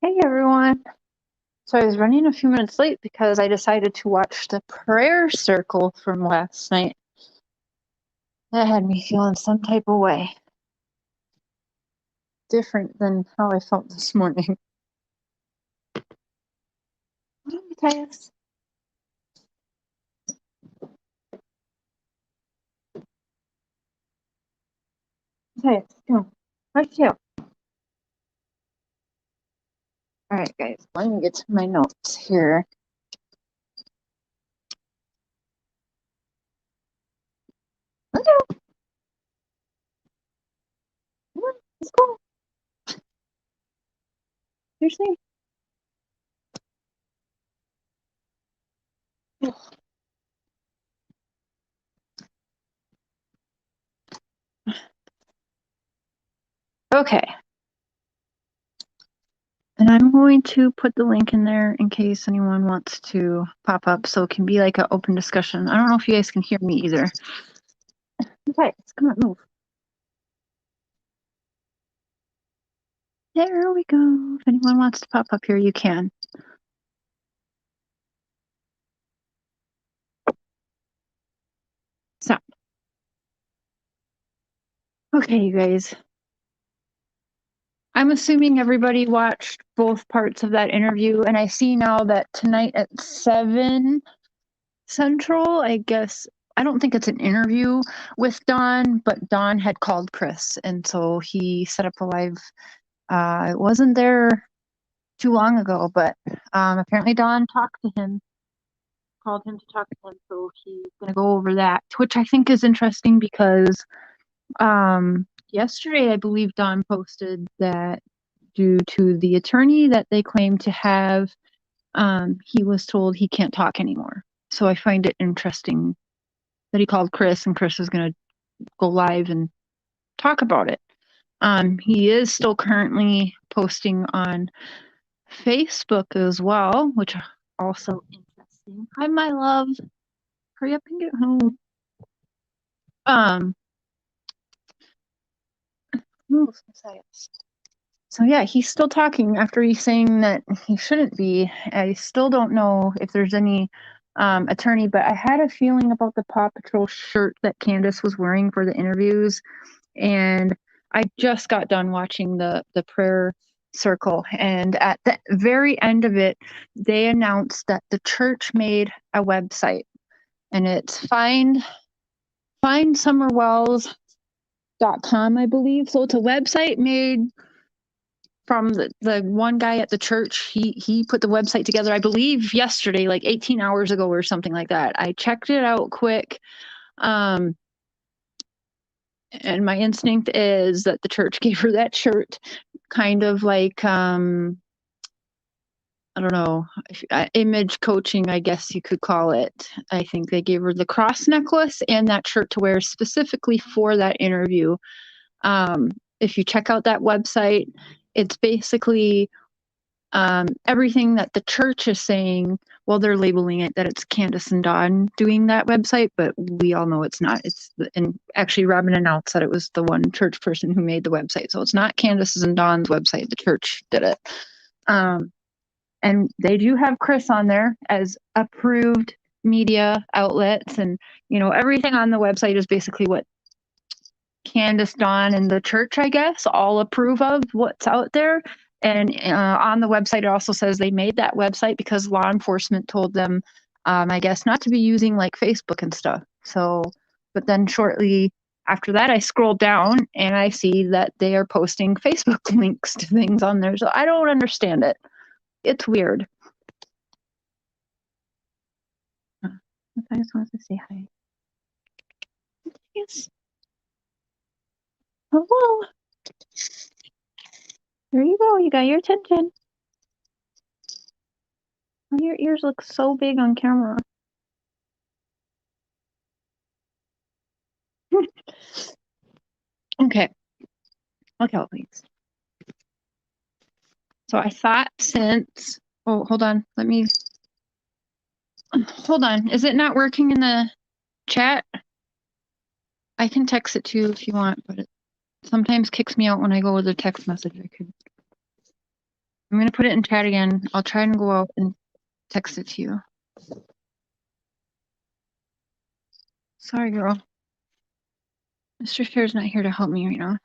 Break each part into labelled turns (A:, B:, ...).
A: Hey everyone. So I was running a few minutes late because I decided to watch the prayer circle from last night. That had me feeling some type of way. Different than how I felt this morning. What up, Matthias? Matthias, come on. Right here. Alright guys, let me get to my notes here. Let's go. Come on, let's go. Seriously? Okay. And I'm going to put the link in there in case anyone wants to pop up so it can be like an open discussion. I don't know if you guys can hear me either. Okay, come on, move. There we go. If anyone wants to pop up here, you can. So, okay, you guys. I'm assuming everybody watched both parts of that interview, and I see now that tonight at 7 Central, I guess, I don't think it's an interview with Don, but Don had called Chris, and so he set up a live. It wasn't there too long ago, but apparently Don talked to him, called him to talk to him, so he's going to go over that, which I think is interesting because yesterday I believe Don posted that due to the attorney that they claim to have, he was told he can't talk anymore. So I find it interesting that he called Chris and Chris is going to go live and talk about it. He is still currently posting on Facebook as well, which also interesting. Hi, my love. Hurry up and get home. So yeah, he's still talking after he's saying that he shouldn't be. I still don't know if there's any attorney, but I had a feeling about the Paw Patrol shirt that Candus was wearing for the interviews, and I just got done watching the prayer circle, and at the very end of it, they announced that the church made a website, and it's findsummerwells.com, I believe. So it's a website made from the one guy at the church. He put the website together, I believe, yesterday, like 18 hours ago or something like that. I checked it out quick. And my instinct is that the church gave her that shirt, kind of like I don't know, image coaching, I guess you could call it. I think they gave her the cross necklace and that shirt to wear specifically for that interview. If you check out that website, it's basically everything that the church is saying. Well, they're labeling it that it's Candus and Don doing that website, but we all know it's not. And actually Robin announced that it was the one church person who made the website. So it's not Candus's and Don's website. The church did it. And they do have Chris on there as approved media outlets, and everything on the website is basically what Candus, Don, and the church, I guess, all approve of what's out there. And on the website, it also says they made that website because law enforcement told them, I guess, not to be using like Facebook and stuff. So, but then shortly after that, I scroll down and I see that they are posting Facebook links to things on there. So I don't understand it. It's weird. I just wanted to say hi. Yes. Hello. There you go. You got your attention. Oh, your ears look so big on camera. Okay. Look out, please. So I thought oh, hold on. Hold on. Is it not working in the chat? I can text it to you if you want, but it sometimes kicks me out when I go with a text message. I could. I'm going to put it in chat again. I'll try and go out and text it to you. Sorry, girl. Mr. Fair's not here to help me right now.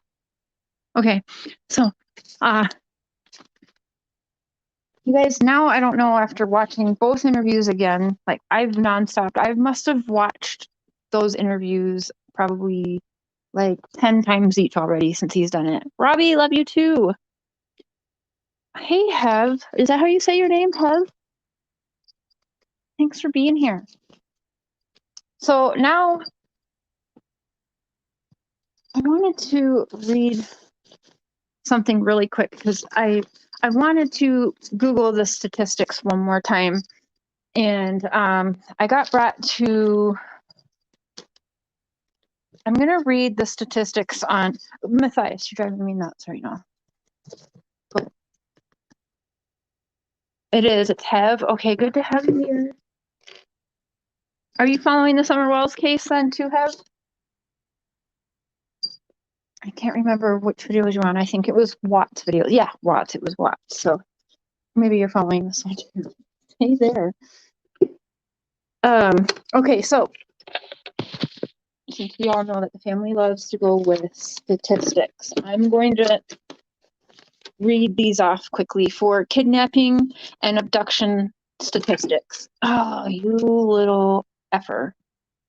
A: Okay, so, you guys, now I don't know, after watching both interviews again, like I've nonstop, I must have watched those interviews probably like 10 times each already since he's done it. Robbie, love you too. Hey, Hev. Is that how you say your name, Hev? Thanks for being here. So now I wanted to read something really quick because I wanted to Google the statistics one more time. And I got brought to, I'm going to read the statistics on, Matthias, you're driving me nuts right now. But it is, it's Hev. Okay, good to have you here. Are you following the Summer Wells case then too, Hev? I can't remember which videos you're on. I think it was Watt's video. Yeah, Watt's, it was Watt's. So maybe you're following this one too. Hey there. Okay, so since we all know that the family loves to go with statistics, I'm going to read these off quickly for kidnapping and abduction statistics. Oh, you little effer.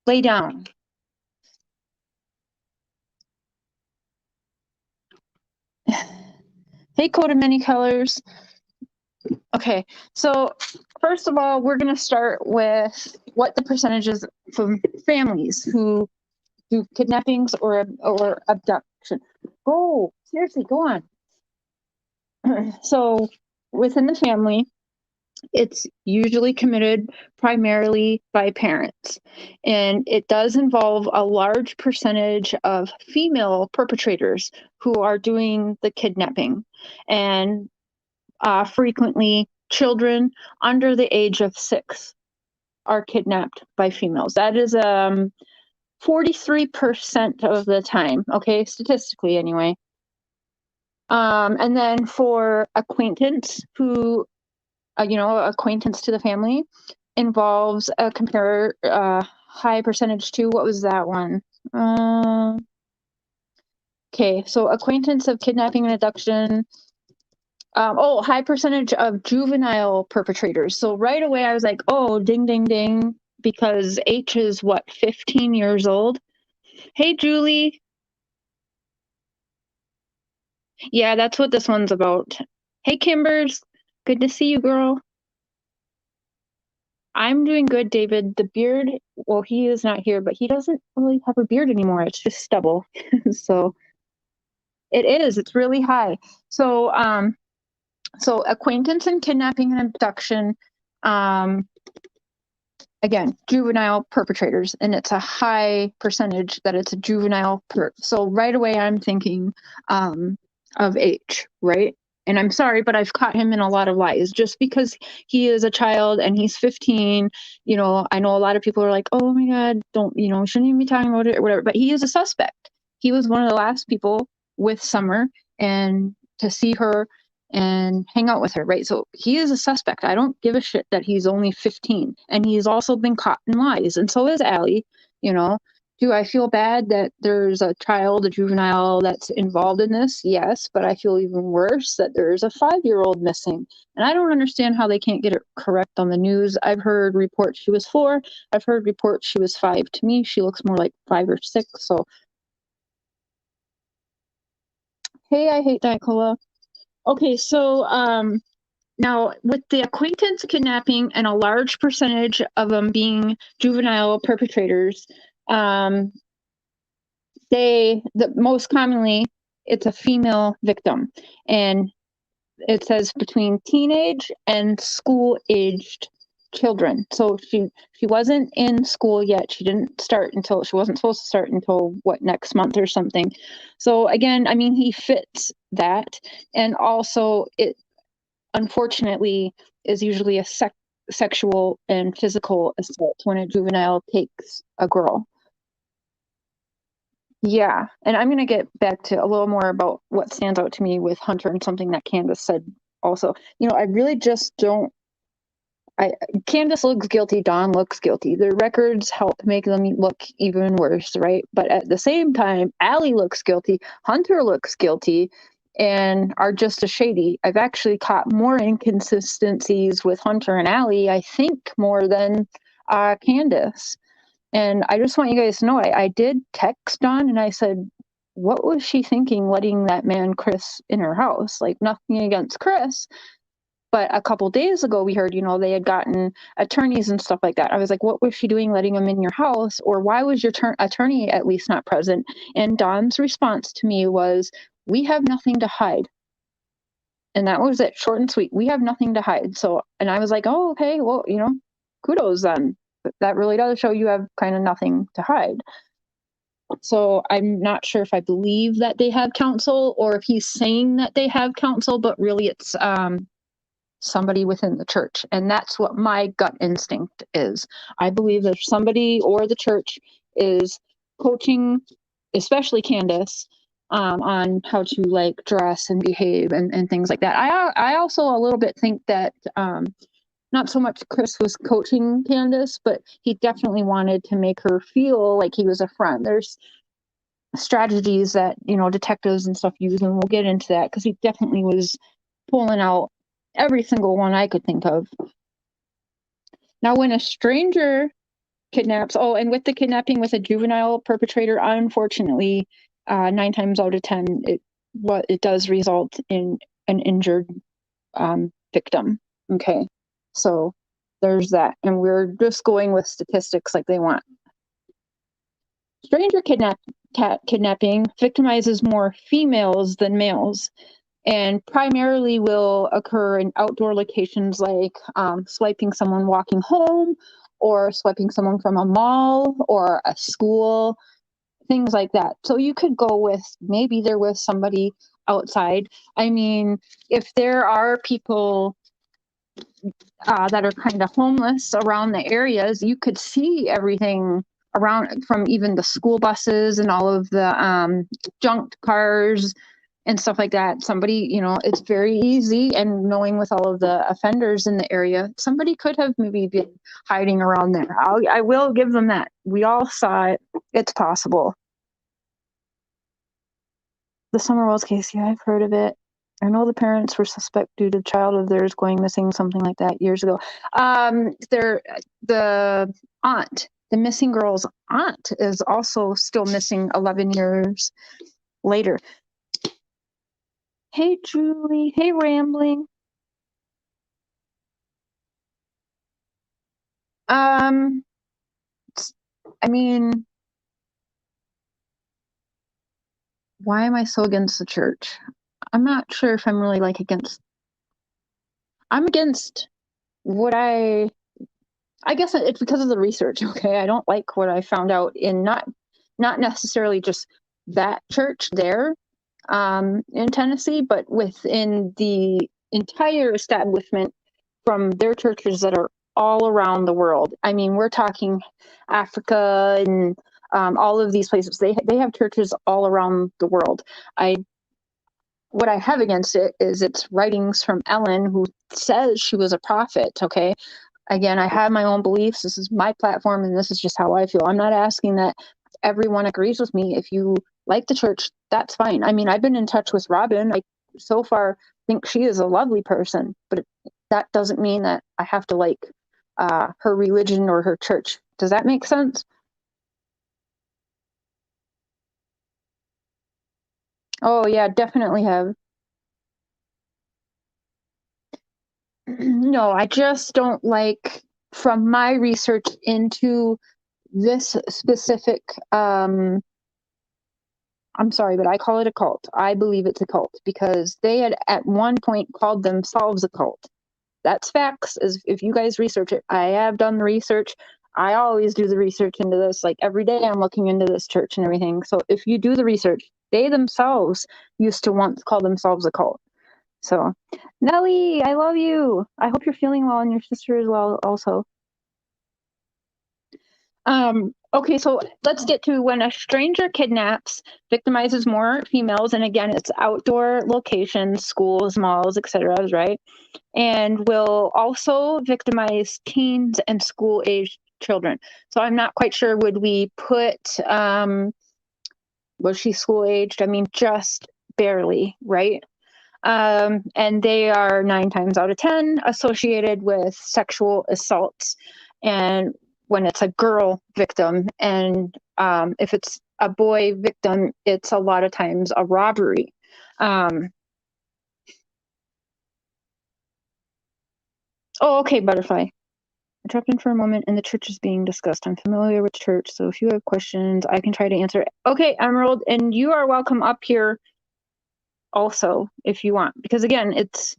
A: Lay down. Hey, coat of many colors. Okay, so first of all, we're going to start with what the percentages from families who do kidnappings or abduction. Go, seriously, go on. So within the family, it's usually committed primarily by parents, and it does involve a large percentage of female perpetrators who are doing the kidnapping, and frequently children under the age of 6 are kidnapped by females. That is 43% of the time, okay, statistically anyway. And then for acquaintance who, acquaintance to the family involves a high percentage to, what was that one? Okay, so acquaintance of kidnapping and abduction. High percentage of juvenile perpetrators. So right away I was like, oh, ding, ding, ding, because H is what, 15 years old? Hey, Julie. Yeah, that's what this one's about. Hey, Kimbers. Good to see you, girl. I'm doing good, David. The beard, well, he is not here, but he doesn't really have a beard anymore. It's just stubble. So it is. It's really high. So, so acquaintance and kidnapping and abduction, again, juvenile perpetrators, and it's a high percentage that it's a juvenile so right away I'm thinking of H, right? And I'm sorry, but I've caught him in a lot of lies. Just because he is a child and he's 15, I know a lot of people are like, oh my God, don't, shouldn't even be talking about it or whatever, but he is a suspect. He was one of the last people with Summer and to see her and hang out with her, right? So he is a suspect. I don't give a shit that he's only 15, and he's also been caught in lies, and so is Allie. Do I feel bad that there's a child, a juvenile that's involved in this? Yes, but I feel even worse that there's a 5-year-old missing, and I don't understand how they can't get it correct on the news. I've heard reports she was 4. I've heard reports she was 5. To me, she looks more like 5 or 6. So, hey, I hate Diet Cola. Okay, so now with the acquaintance kidnapping and a large percentage of them being juvenile perpetrators, most commonly it's a female victim, and it says between teenage and school-aged children. So she wasn't in school yet. She wasn't supposed to start until next month or something. So again, I mean, he fits that, and also it unfortunately is usually a sexual and physical assault when a juvenile takes a girl. Yeah, and I'm going to get back to a little more about what stands out to me with Hunter and something that Candus said also. I really just don't. Candus looks guilty. Dawn looks guilty. Their records help make them look even worse, right? But at the same time, Allie looks guilty. Hunter looks guilty, and are just as shady. I've actually caught more inconsistencies with Hunter and Allie, I think, more than Candus. And I just want you guys to know, I did text Dawn and I said, what was she thinking letting that man Chris in her house? Like, nothing against Chris. But a couple days ago, we heard, they had gotten attorneys and stuff like that. I was like, what was she doing letting him in your house? Or why was your attorney at least not present? And Dawn's response to me was, we have nothing to hide. And that was it, short and sweet. We have nothing to hide. So, and I was like, oh, okay, well, kudos then. But that really does show you have kind of nothing to hide. So I'm not sure if I believe that they have counsel or if he's saying that they have counsel, but really it's somebody within the church. And that's what my gut instinct is. I believe that somebody or the church is coaching, especially Candus, on how to dress and behave and things like that. I also a little bit think that not so much Chris was coaching Candus, but he definitely wanted to make her feel like he was a friend. There's strategies that, detectives and stuff use, and we'll get into that because he definitely was pulling out every single one I could think of. Now, when a stranger kidnaps, and with the kidnapping with a juvenile perpetrator, unfortunately, 9 times out of 10, it does result in an injured victim. Okay. So there's that. And we're just going with statistics like they want. Stranger kidnapping victimizes more females than males and primarily will occur in outdoor locations like swiping someone walking home or swiping someone from a mall or a school, things like that. So you could go with, maybe they're with somebody outside. I mean, if there are people that are kind of homeless around the areas, you could see everything around, from even the school buses and all of the junked cars and stuff like that. Somebody, it's very easy, and knowing with all of the offenders in the area, somebody could have maybe been hiding around there. I will give them that. We all saw it. It's possible. The Summer Wells case, yeah, I've heard of it. I know the parents were suspect due to a child of theirs going missing, something like that, years ago. The aunt, the missing girl's aunt, is also still missing 11 years later. Hey, Julie. Hey, Rambling. I mean, why am I so against the church? I'm not sure if I'm really against. I'm against what I guess it's because of the research. Okay, I don't like what I found out in not necessarily just that church there in Tennessee, but within the entire establishment from their churches that are all around the world. I mean, we're talking Africa and all of these places. They have churches all around the world. What I have against it is its writings from Ellen, who says she was a prophet. Okay. Again, I have my own beliefs. This is my platform, and this is just how I feel. I'm not asking that everyone agrees with me. If you like the church, that's fine. I mean, I've been in touch with Robin. I so far think she is a lovely person, but that doesn't mean that I have to like her religion or her church. Does that make sense? Oh, yeah, definitely have. No, I just don't like, from my research into this specific, I'm sorry, but I call it a cult. I believe it's a cult because they had at one point called themselves a cult. That's facts. As if you guys research it, I have done the research. I always do the research into this. Like every day I'm looking into this church and everything. So if you do the research, they themselves used to once call themselves a cult. So Nellie, I love you. I hope you're feeling well, and your sister as well also. Okay, so let's get to when a stranger kidnaps, victimizes more females, and again, it's outdoor locations, schools, malls, etc., right? And will also victimize teens and school-aged children. So I'm not quite sure, would we put, was she school-aged? I mean, just barely, right? And they are 9 times out of 10 associated with sexual assaults. And when it's a girl victim, and if it's a boy victim, it's a lot of times a robbery. Oh, okay, butterfly. I dropped in for a moment and the church is being discussed. I'm familiar with church, so if you have questions, I can try to answer. Okay, Emerald, and you are welcome up here also if you want, because again, it's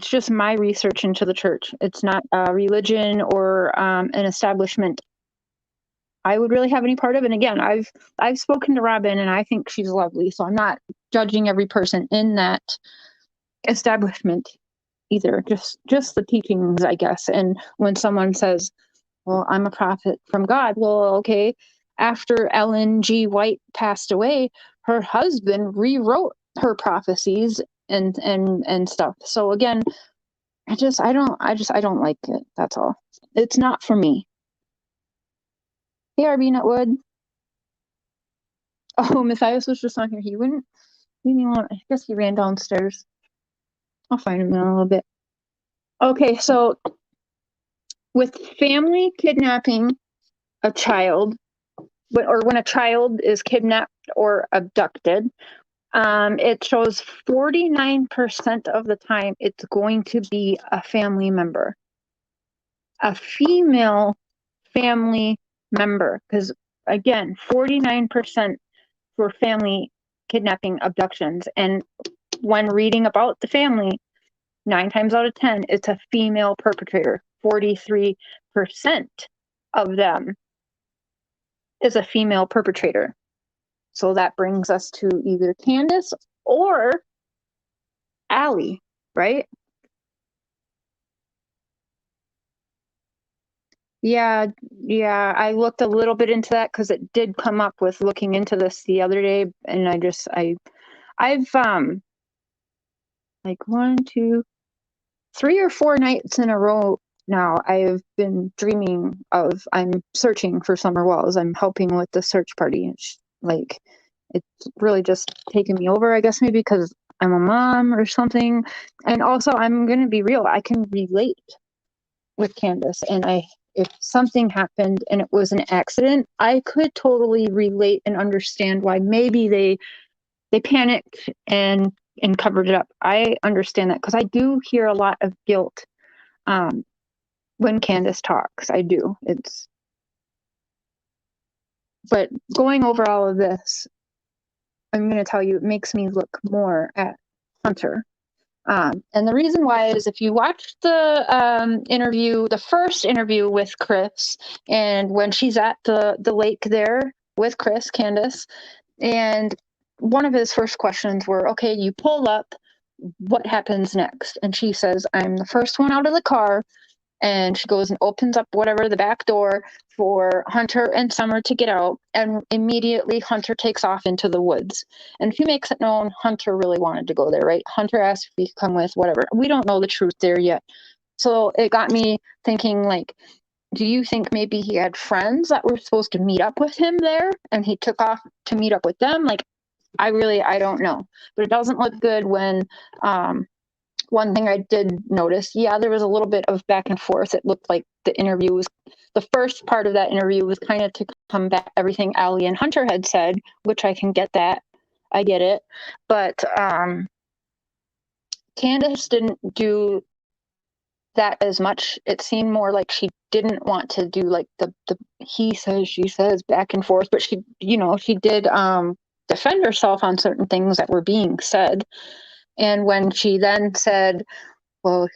A: just my research into the church. It's not a religion or an establishment I would really have any part of. And again, I've spoken to Robin and I think she's lovely, so I'm not judging every person in that establishment either. Just the teachings, I guess. And when someone says, well, I'm a prophet from God, well, okay, after Ellen G. White passed away, her husband rewrote her prophecies and stuff. So again, I don't like it. That's all. It's not for me. Hey, RB Nutwood. Oh, Matthias was just on here. He wouldn't leave me alone. I guess he ran downstairs. I'll find him in a little bit. Okay, so with family kidnapping a child, or when a child is kidnapped or abducted, it shows 49% of the time it's going to be a family member, a female family member, because again, 49% for family kidnapping abductions. And when reading about the family, 9 times out of 10, it's a female perpetrator. 43% of them is a female perpetrator. So that brings us to either Candus or Allie, right? Yeah, I looked a little bit into that because it did come up with looking into this the other day, and I've like 1, 2, 3 or 4 nights in a row now, I've been dreaming of, I'm searching for Summer Wells. I'm helping with the search party. It's really just taken me over, I guess, maybe because I'm a mom or something. And also, I'm going to be real, I can relate with Candus. And if something happened and it was an accident, I could totally relate and understand why maybe they panicked and covered it up. I understand that because I do hear a lot of guilt when Candus talks. I do. But going over all of this, I'm going to tell you, it makes me look more at Hunter. And the reason why is if you watch the interview, the first interview with Chris, and when she's at the lake there with Chris, Candus, and one of his first questions were, okay, you pull up, what happens next? And she says, I'm the first one out of the car. And she goes and opens up whatever, the back door for Hunter and Summer to get out. And immediately Hunter takes off into the woods. And she makes it known Hunter really wanted to go there, right? Hunter asked if he could come with, whatever. We don't know the truth there yet. So it got me thinking, like, do you think maybe he had friends that were supposed to meet up with him there and he took off to meet up with them? Like, I don't know. But it doesn't look good when one thing I did notice, there was a little bit of back and forth. It looked like the first part of that interview was kind of to combat everything Allie and Hunter had said, which I can get that. I get it. But Candus didn't do that as much. It seemed more like she didn't want to do like the he says, she says back and forth, but she did defend herself on certain things that were being said. And when she then said, well,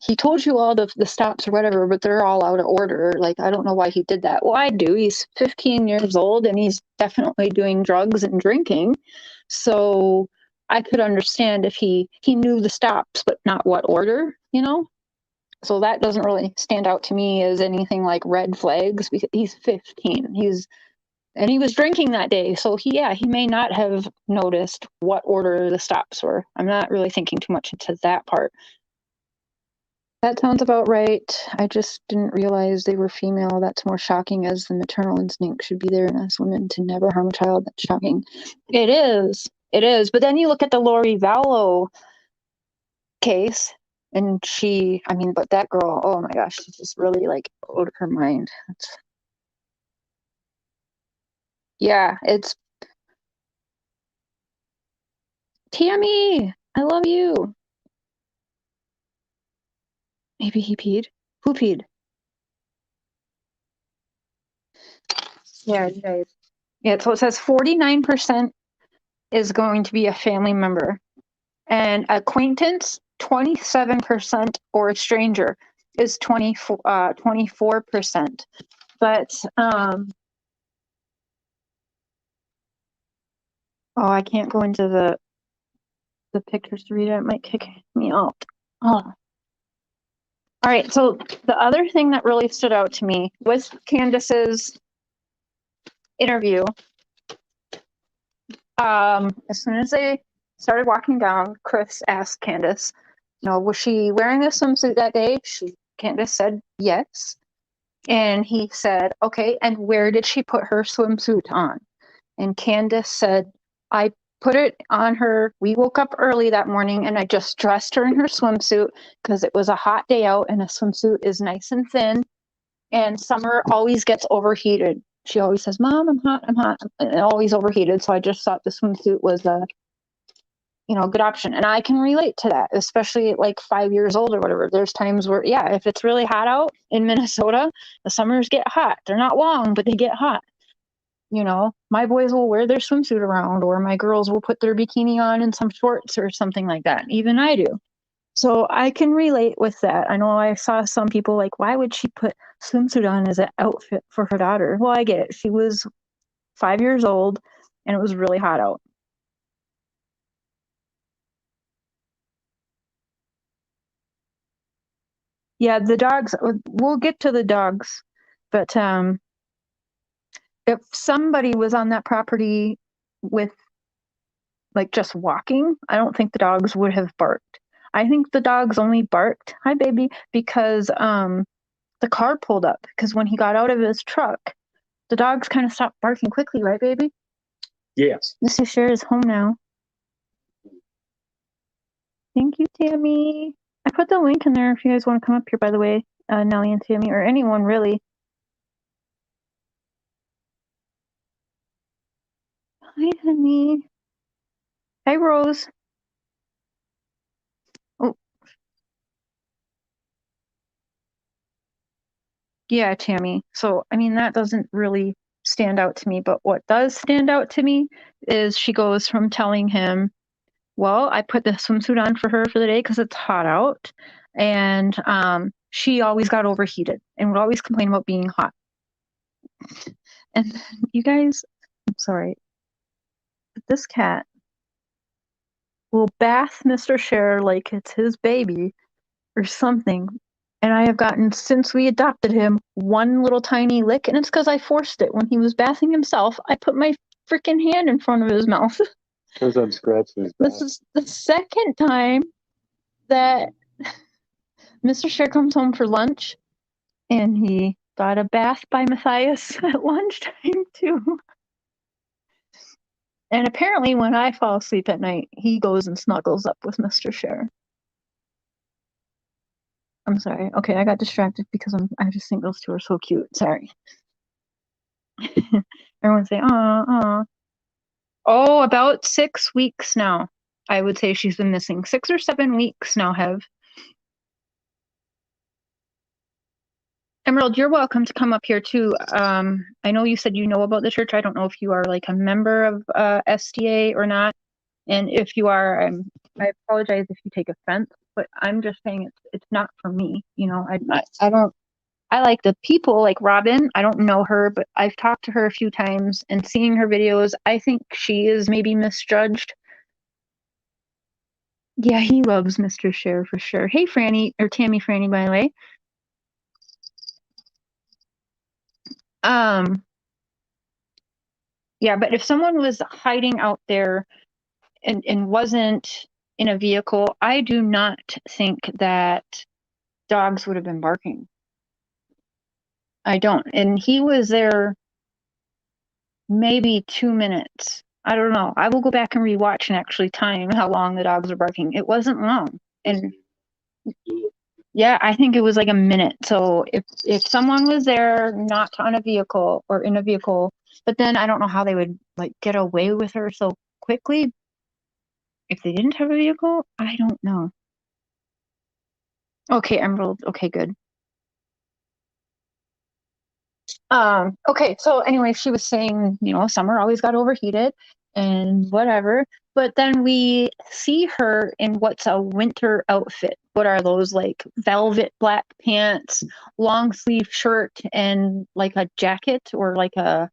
A: he told you all the stops or whatever, but they're all out of order. Like, I don't know why he did that. Well, I do. He's 15 years old and he's definitely doing drugs and drinking. So I could understand if he knew the stops, but not what order, So that doesn't really stand out to me as anything like red flags, because he's 15. And he was drinking that day. So he may not have noticed what order the stops were. I'm not really thinking too much into that part. That sounds about right. I just didn't realize they were female. That's more shocking, as the maternal instinct should be there in us women to never harm a child. That's shocking. It is. It is. But then you look at the Lori Vallow case, and but that girl, oh my gosh, she's just really like out of her mind. It's Tammy. I love you. Maybe he peed. Who peed? Yeah, you guys. Yeah, so it says 49% is going to be a family member, and acquaintance 27%, or a stranger is 24%. But I can't go into the pictures to read it. It might kick me out. Oh. All right, so the other thing that really stood out to me was Candus's interview. As soon as they started walking down, Chris asked Candus, was she wearing a swimsuit that day? Candus said yes. And he said, okay, and where did she put her swimsuit on? And Candus said, I put it on her. We woke up early that morning and I just dressed her in her swimsuit because it was a hot day out and a swimsuit is nice and thin. And Summer always gets overheated. She always says, Mom, I'm hot. And always overheated. So I just thought the swimsuit was a good option. And I can relate to that, especially at like 5 years old or whatever. There's times where, if it's really hot out in Minnesota, the summers get hot. They're not long, but they get hot. My boys will wear their swimsuit around, or my girls will put their bikini on and some shorts or something like that. Even I do. So I can relate with that. I know I saw some people like, why would she put swimsuit on as an outfit for her daughter? Well, I get it. She was 5 years old and it was really hot out. Yeah, the dogs, we'll get to the dogs, but if somebody was on that property with like just walking, I don't think the dogs would have barked. I think the dogs only barked, hi baby, because the car pulled up, because when he got out of his truck, the dogs kind of stopped barking quickly, right, baby?
B: Yes.
A: Mr. Share is home now. Thank you, Tammy. I put the link in there if you guys want to come up here, by the way, Nellie and Tammy, or anyone really. Hi, honey. Hi, Rose. Oh. Yeah, Tammy. So, that doesn't really stand out to me, but what does stand out to me is she goes from telling him, well, I put the swimsuit on for her for the day because it's hot out, and she always got overheated and would always complain about being hot. And you guys, I'm sorry, but this cat will bath Mr. Share like it's his baby or something. And I have gotten, since we adopted him, one little tiny lick, and it's because I forced it. When he was bathing himself, I put my freaking hand in front of his mouth.
B: Because I'm scratching his back.
A: This is the second time that Mr. Share comes home for lunch, and he got a bath by Matthias at lunchtime, too. And apparently when I fall asleep at night, he goes and snuggles up with Mr. Share. I'm sorry. Okay, I got distracted because I just think those two are so cute. Sorry. Everyone say, aw. Oh, about 6 weeks now. I would say she's been missing 6 or 7 weeks now, Hev. Emerald, you're welcome to come up here too. I know you said you know about the church. I don't know if you are like a member of SDA or not. And if you are, I apologize if you take offense, but I'm just saying it's not for me. I like the people like Robin. I don't know her, but I've talked to her a few times, and seeing her videos, I think she is maybe misjudged. Yeah, he loves Mr. Cher for sure. Hey, Franny, or Tammy Franny, by the way. Um, yeah, but if someone was hiding out there and wasn't in a vehicle, I do not think that dogs would have been barking. I don't. And he was there maybe 2 minutes. I don't know. I will go back and rewatch and actually time how long the dogs were barking. It wasn't long. And yeah, I think it was like a minute. So if someone was there not on a vehicle or in a vehicle, but then I don't know how they would like get away with her so quickly if they didn't have a vehicle. I don't know. Okay, Emerald. Okay, good. Okay, so anyway, she was saying, summer always got overheated and whatever. But then we see her in what's a winter outfit. What are those, like velvet black pants, long sleeve shirt, and like a jacket or like a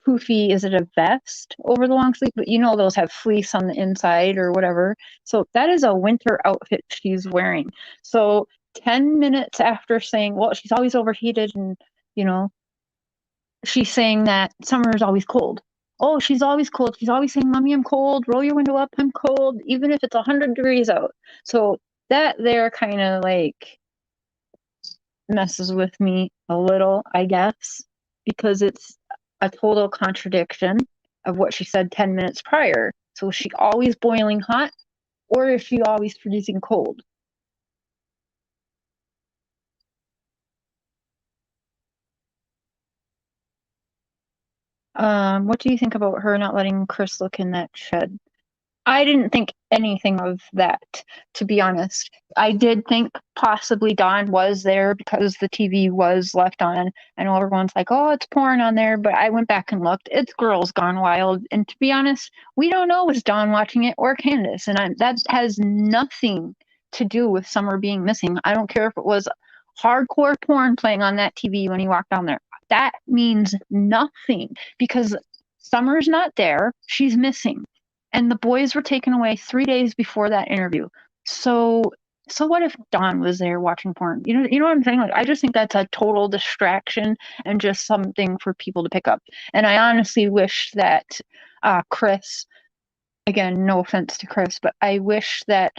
A: poofy, is it a vest over the long sleeve? But those have fleece on the inside or whatever. So that is a winter outfit she's wearing. So 10 minutes after saying, well, she's always overheated and, you know, she's saying that summer is always cold. Oh, she's always cold. She's always saying, Mommy, I'm cold. Roll your window up. I'm cold, even if it's 100 degrees out. So that there kind of like messes with me a little, I guess, because it's a total contradiction of what she said 10 minutes prior. So is she always boiling hot or is she always freezing cold? What do you think about her not letting Chris look in that shed? I didn't think anything of that, to be honest. I did think possibly Dawn was there because the TV was left on. I know everyone's like, oh, it's porn on there, but I went back and looked. It's Girls Gone Wild. And to be honest, we don't know was Dawn watching it or Candace. And that has nothing to do with Summer being missing. I don't care if it was hardcore porn playing on that TV when he walked down there. That means nothing because Summer's not there. She's missing and the boys were taken away 3 days before that interview. So what if Dawn was there watching porn? You know what I'm saying? Like I just think that's a total distraction and just something for people to pick up. And I honestly wish that Chris, again, no offense to Chris, but I wish that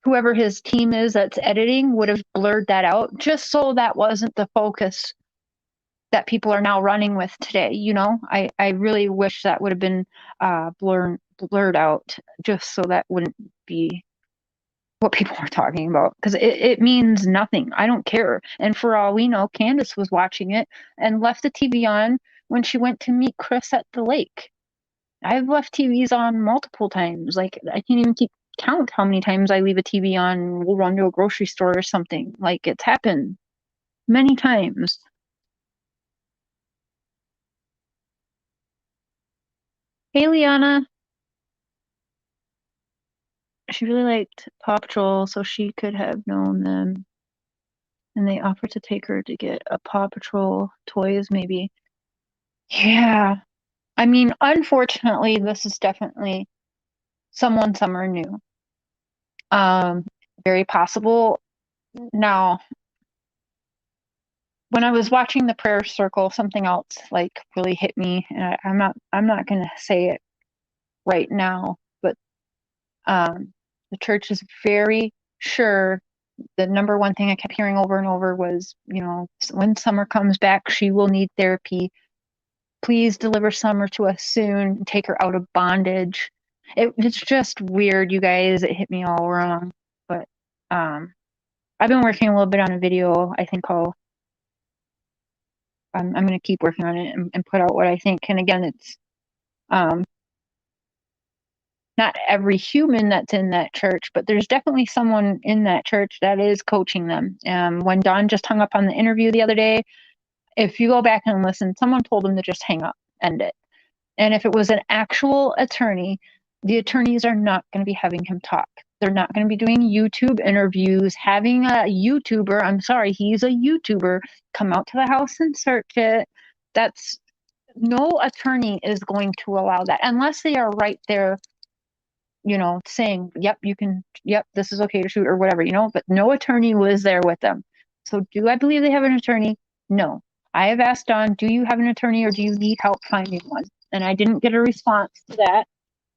A: whoever his team is that's editing would have blurred that out just so that wasn't the focus that people are now running with today. I really wish that would have been blurred out just so that wouldn't be what people were talking about because it means nothing. I don't care. And for all we know, Candace was watching it and left the TV on when she went to meet Chris at the lake. I've left TVs on multiple times. Like I can't even keep count how many times I leave a TV on. We'll run to a grocery store or something. Like it's happened many times. Hey, Liana. She really liked Paw Patrol, so she could have known them. And they offered to take her to get a Paw Patrol toys, maybe. Yeah. I mean, unfortunately, this is definitely someone Summer knew. Um, Very possible. Now, when I was watching the prayer circle, something else like really hit me, and I'm not gonna say it right now, but the church is very sure the number one thing I kept hearing over and over was, when Summer comes back, she will need therapy. Please deliver Summer to us soon and take her out of bondage. It's just weird, you guys. It hit me all wrong. But I've been working a little bit on a video. I think I'm going to keep working on it and put out what I think. And again, it's um, not every human that's in that church, but there's definitely someone in that church that is coaching them. When Don just hung up on the interview the other day, if you go back and listen, someone told him to just hang up, end it. And if it was an actual attorney, the attorneys are not going to be having him talk. They're not going to be doing YouTube interviews, having a YouTuber, I'm sorry, he's a YouTuber, come out to the house and search it. That's no attorney is going to allow that unless they are right there saying, yep, this is okay to shoot or whatever, but no attorney was there with them. So do I believe they have an attorney? No. I have asked Dawn, do you have an attorney or do you need help finding one? And I didn't get a response to that,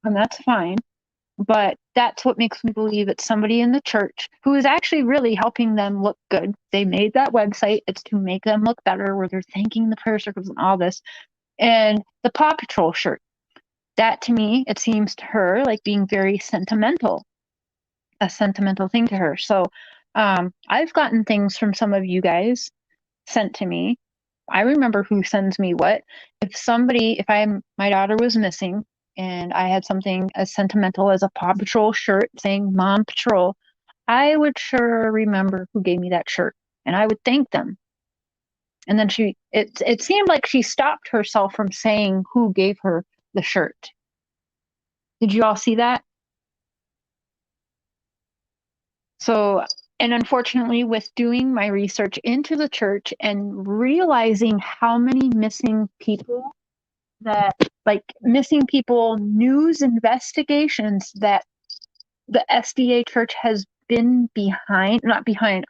A: and that's fine. But that's what makes me believe it's somebody in the church who is actually really helping them look good. They made that website. It's to make them look better, where they're thanking the prayer circles and all this. And the Paw Patrol shirt, that to me, it seems to her like being very sentimental, a sentimental thing to her. So I've gotten things from some of you guys sent to me. I remember who sends me what. If my daughter was missing and I had something as sentimental as a Paw Patrol shirt saying Mom Patrol, I would sure remember who gave me that shirt and I would thank them. And then it seemed like she stopped herself from saying who gave her the shirt. Did you all see that? So, and unfortunately, with doing my research into the church and realizing how many missing people news investigations that the SDA church has been not behind,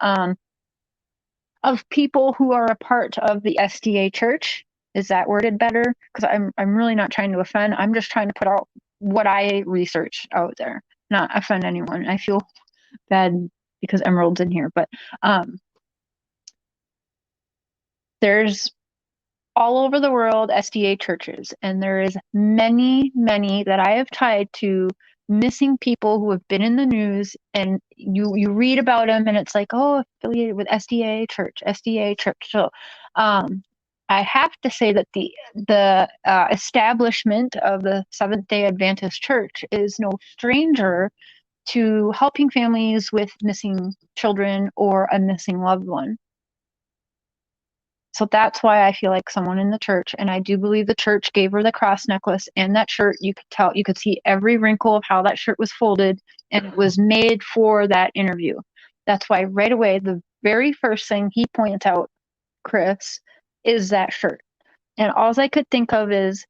A: of people who are a part of the SDA church. Is that worded better? Because I'm really not trying to offend. I'm just trying to put out what I researched out there, not offend anyone. I feel bad because Emerald's in here, but there's all over the world SDA churches, and there is many that I have tied to missing people who have been in the news, and you read about them and it's like, oh, affiliated with SDA church. So I have to say that the establishment of the Seventh-day Adventist Church is no stranger to helping families with missing children or a missing loved one. So that's why I feel like someone in the church, and I do believe the church gave her the cross necklace and that shirt. You could see every wrinkle of how that shirt was folded, and it was made for that interview. That's why right away, the very first thing he points out, Chris, is that shirt. And all I could think of is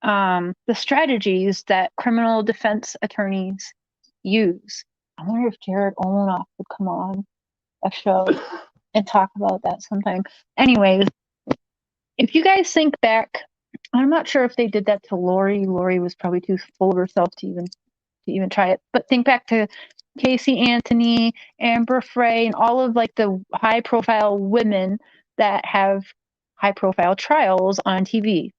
A: the strategies that criminal defense attorneys use. I wonder if Jared Olenoff would come on a show and talk about that sometime. Anyways, if you guys think back, I'm not sure if they did that to Lori. Lori was probably too full of herself to even try it. But think back to Casey Anthony, Amber Frey, and all of like the high profile women that have high profile trials on TV.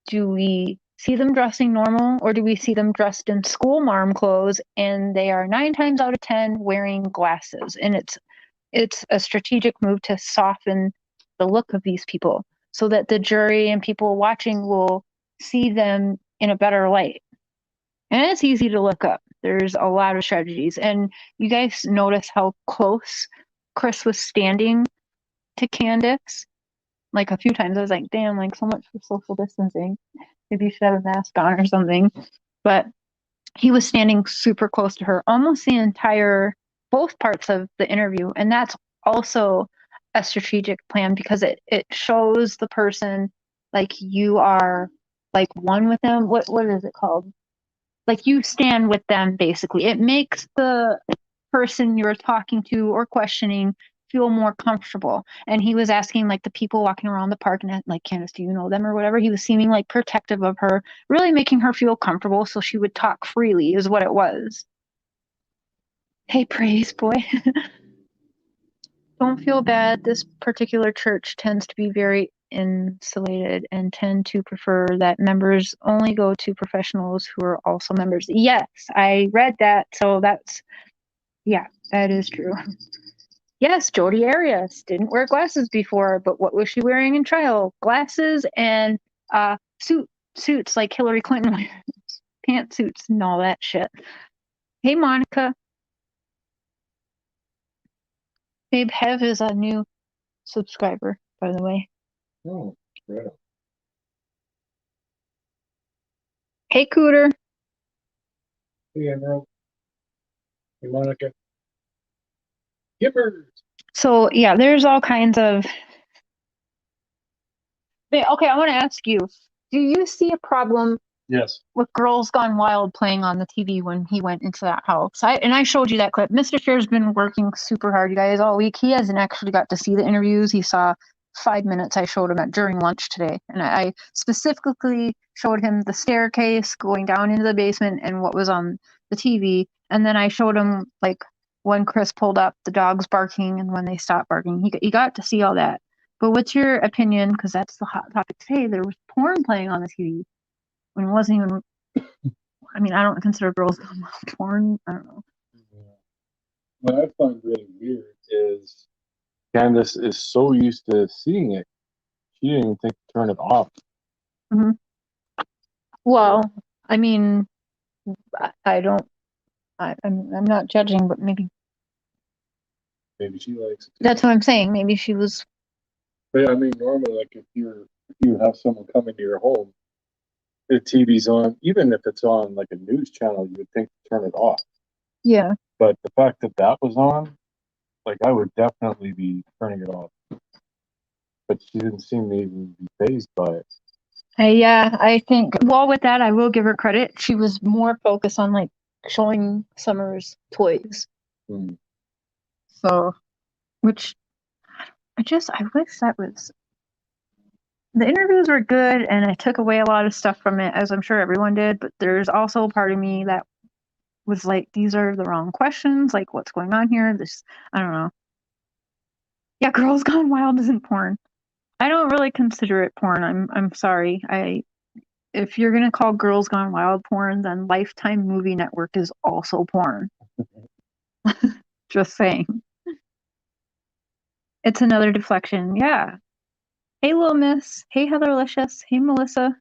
A: Do we see them dressing normal, or do we see them dressed in school marm clothes and they are 9 times out of 10 wearing glasses? And it's a strategic move to soften the look of these people so that the jury and people watching will see them in a better light. And it's easy to look up. There's a lot of strategies. And you guys notice how close Chris was standing to Candus? Like a few times I was like, damn, like so much for social distancing. Maybe you should have a mask on or something. But he was standing super close to her almost both parts of the interview. And that's also a strategic plan because it shows the person like you are like one with them. What is it called? Like you stand with them, basically. It makes the person you're talking to or questioning feel more comfortable. And he was asking like the people walking around the park and like, Candus, do you know them or whatever? He was seeming like protective of her, really making her feel comfortable so she would talk freely is what it was. Hey, praise boy. Don't feel bad. This particular church tends to be very insulated and tend to prefer that members only go to professionals who are also members. Yes, I read that. So yeah, that is true. Yes, Jodi Arias didn't wear glasses before, but what was she wearing in trial? Glasses and suits like Hillary Clinton wears, pantsuits and all that shit. Hey, Monica. Babe Hev is a new subscriber, by the way.
B: Oh, yeah.
A: Hey, Cooter.
B: Hey, Emerald. Hey, Monica. Gibbers.
A: So, yeah, there's all kinds of... Okay, I want to ask you, do you see a problem
B: Yes.
A: with Girls Gone Wild playing on the TV when he went into that house. I showed you that clip. Mr. Chair's been working super hard, you guys, all week. He hasn't actually got to see the interviews. He saw 5 minutes I showed him at during lunch today. And I specifically showed him the staircase going down into the basement and what was on the TV. And then I showed him like when Chris pulled up, the dogs barking and when they stopped barking. He got to see all that. But what's your opinion? Because that's the hot topic today. There was porn playing on the TV when it wasn't even. I mean, I don't consider Girls Gone Wild porn. I don't know.
C: Yeah. What I find really weird is Candace is so used to seeing it, she didn't even think to turn it off.
A: Mm-hmm. Well, I mean, I don't. I'm not judging, but maybe
C: Maybe she likes it.
A: that's what I'm saying. Maybe she was.
C: But I mean, normally, like if you have someone come into your home, the TV's on, even if it's on like a news channel, you would think to turn it off.
A: Yeah.
C: But the fact that that was on, like I would definitely be turning it off. But she didn't seem to even be fazed by it.
A: Yeah, I think. Well, with that, I will give her credit. She was more focused on like showing Summer's toys.
C: Hmm.
A: So, which I wish that was. The interviews were good, and I took away a lot of stuff from it, as I'm sure everyone did. But there's also a part of me that was like, these are the wrong questions. Like, what's going on here? This, I don't know. Yeah, Girls Gone Wild isn't porn. I don't really consider it porn. I'm sorry. If you're gonna call Girls Gone Wild porn, then Lifetime Movie Network is also porn. Just saying. It's another deflection. Yeah. Hey, Little Miss. Hey, Heatherlicious. Hey, Melissa.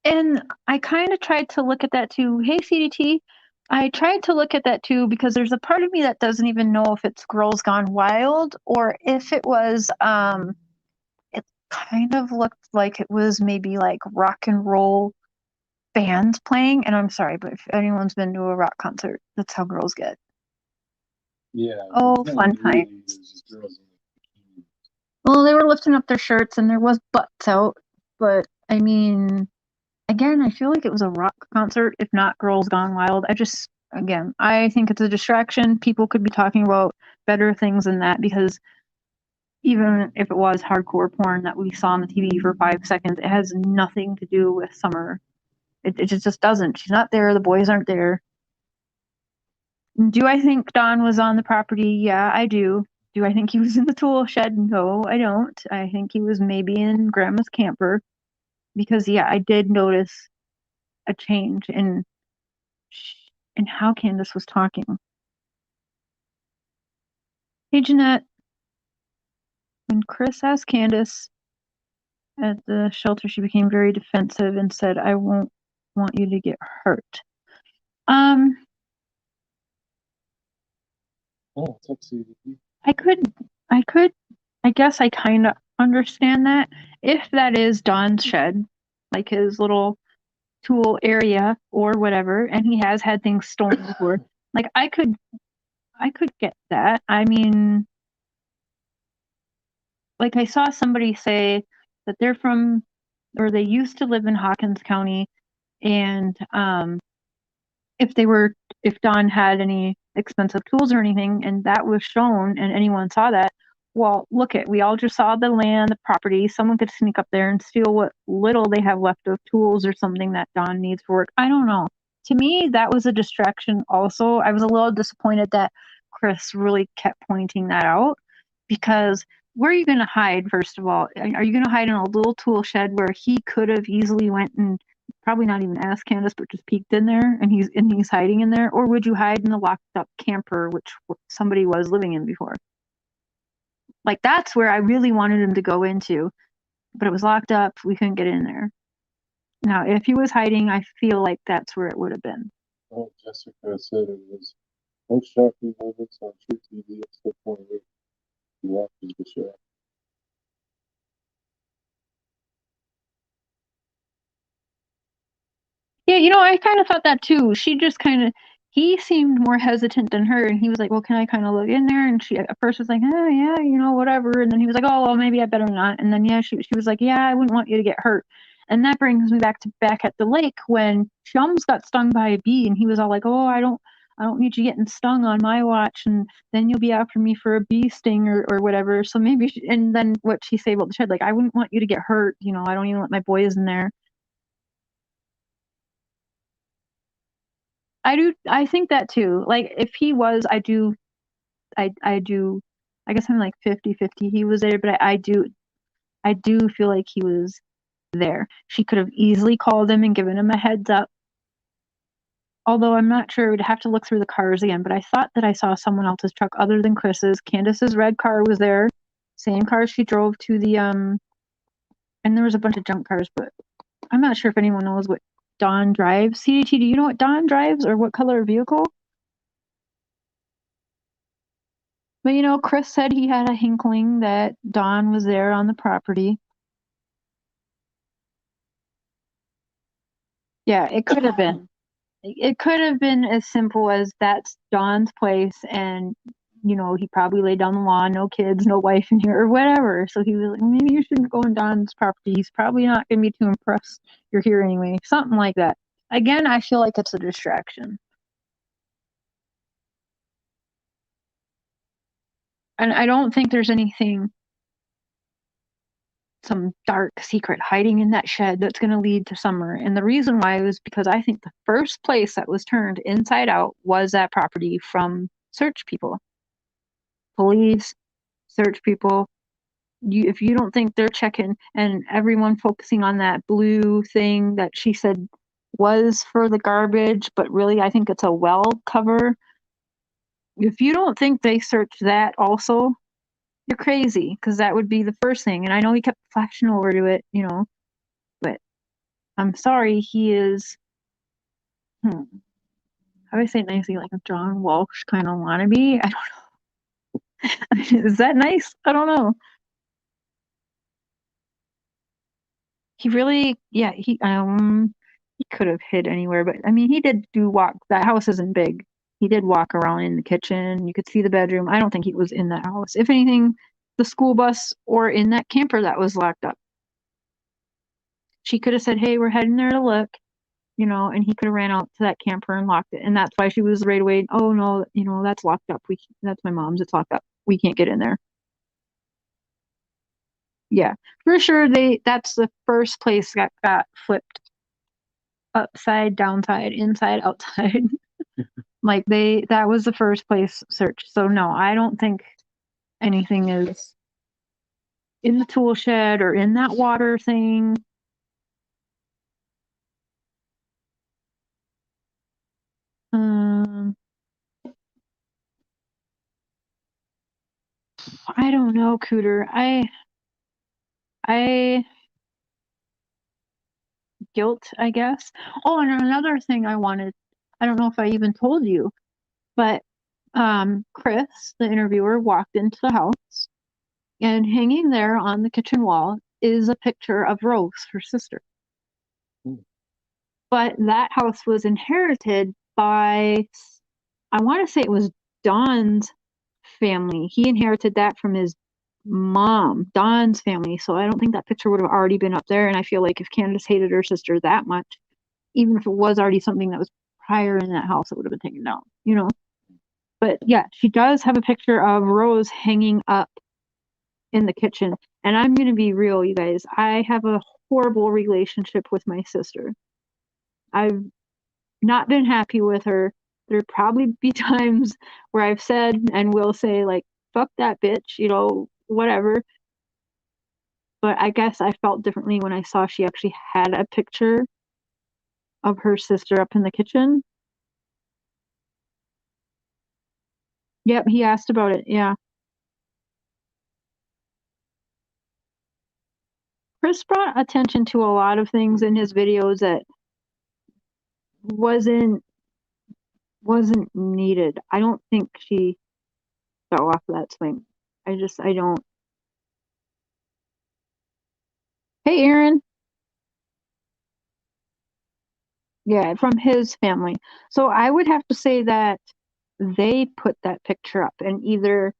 A: And I kind of tried to look at that too. Hey, CDT. I tried to look at that too because there's a part of me that doesn't even know if it's Girls Gone Wild or if it was it kind of looked like it was maybe like rock and roll bands playing. And I'm sorry, but if anyone's been to a rock concert, that's how girls get.
C: Yeah.
A: Oh,
C: No,
A: fun
C: really,
A: time.
C: there's just girls in the bikini.
A: Well, they were lifting up their shirts and there was butts out, but I mean, again, I feel like it was a rock concert, if not Girls Gone Wild. Again, I think it's a distraction. People could be talking about better things than that because even if it was hardcore porn that we saw on the TV for 5 seconds, it has nothing to do with Summer. It just doesn't. She's not there. The boys aren't there. Do I think Don was on the property? Yeah, I do. Do I think he was in the tool shed? No, I don't. I think he was maybe in Grandma's camper because, yeah, I did notice a change in how Candace was talking. Hey, Jeanette. When Chris asked Candace at the shelter, she became very defensive and said, I won't want you to get hurt.
C: Oh, it's up to you.
A: I guess I kind of understand that. If that is Don's shed, like his little tool area or whatever, and he has had things stolen before, like I could get that. I mean, like I saw somebody say that they're from, or they used to live in Hawkins County, and if Don had any expensive tools or anything, and that was shown, and anyone saw that, well, we all just saw the land, the property. Someone could sneak up there and steal what little they have left of tools or something that Don needs for work. I don't know. To me, that was a distraction also. I was a little disappointed that Chris really kept pointing that out because where are you going to hide, first of all? Are you going to hide in a little tool shed where he could have easily went and probably not even asked Candace, but just peeked in there and he's hiding in there? Or would you hide in the locked up camper, which somebody was living in before? Like, that's where I really wanted him to go into, but it was locked up. We couldn't get in there. Now, if he was hiding, I feel like that's where it would have been.
C: Oh, Jessica said it was most shocking moments on True TV. It's the point where he watches the show.
A: Yeah, I kind of thought that too. He seemed more hesitant than her, and he was like, well, can I kind of look in there? And she at first was like, oh, yeah, whatever. And then he was like, oh, well, maybe I better not. And then, yeah, she was like, yeah, I wouldn't want you to get hurt. And that brings me back at the lake when she almost got stung by a bee, and he was all like, "Oh, I don't need you getting stung on my watch, and then you'll be after me for a bee sting or whatever." So maybe, and then what she say about the shed, like, "I wouldn't want you to get hurt. I don't even let my boys in there." I think that too. Like, if he was, I do, I guess I'm like 50-50. He was there, but I do feel like he was there. She could have easily called him and given him a heads up. Although I'm not sure, we'd have to look through the cars again, but I thought that I saw someone else's truck other than Chris's. Candace's red car was there. Same car she drove to the, and there was a bunch of junk cars, but I'm not sure if anyone knows what Dawn drives. CDT, do you know what Dawn drives or what color vehicle? But Chris said he had a inkling that Dawn was there on the property. Yeah, it could have been. It could have been as simple as that's Dawn's place, and he probably laid down the law, no kids, no wife in here, or whatever. So he was like, maybe you shouldn't go on Dawn's property. He's probably not going to be too impressed you're here anyway. Something like that. Again, I feel like it's a distraction. And I don't think there's some dark secret hiding in that shed that's going to lead to Summer. And the reason why was because I think the first place that was turned inside out was that property from search people. Police, search people. If you don't think they're checking, and everyone focusing on that blue thing that she said was for the garbage, but really I think it's a well cover. If you don't think they searched that also, you're crazy, because that would be the first thing. And I know he kept flashing over to it, but I'm sorry, he is, how do I say it nicely, like a John Walsh kind of wannabe? I don't know. Is that nice? I don't know. He really, yeah, he could have hid anywhere, but I mean, he did walk. That house isn't big. He did walk around in the kitchen. You could see the bedroom. I don't think he was in that house. If anything, the school bus or in that camper that was locked up. She could have said, "Hey, we're heading there to look," and he could have ran out to that camper and locked it. And that's why she was right away, "Oh no, that's locked up. That's my mom's. It's locked up. We can't get in there." Yeah, for sure. That's the first place that got flipped upside, downside, inside, outside. Like that was the first place search. So no, I don't think anything is in the tool shed or in that water thing. I don't know, Cooter. I guilt, I guess. Oh, and another thing I don't know if I even told you, but Chris, the interviewer, walked into the house, and hanging there on the kitchen wall is a picture of Rose, her sister. But that house was inherited by, I want to say it was Don's family. He inherited that from his mom, Don's family. So I don't think that picture would have already been up there. And I feel like if Candace hated her sister that much, even if it was already something that was prior in that house, it would have been taken down, But yeah, she does have a picture of Rose hanging up in the kitchen. And I'm going to be real, you guys. I have a horrible relationship with my sister. I've not been happy with her. There'd probably be times where I've said and will say, like, fuck that bitch, whatever. But I guess I felt differently when I saw she actually had a picture of her sister up in the kitchen. Yep, he asked about it. Yeah. Chris brought attention to a lot of things in his videos that wasn't needed. I don't think she fell off that swing. I don't. Hey, Aaron. Yeah, from his family. So I would have to say that they put that picture up, and either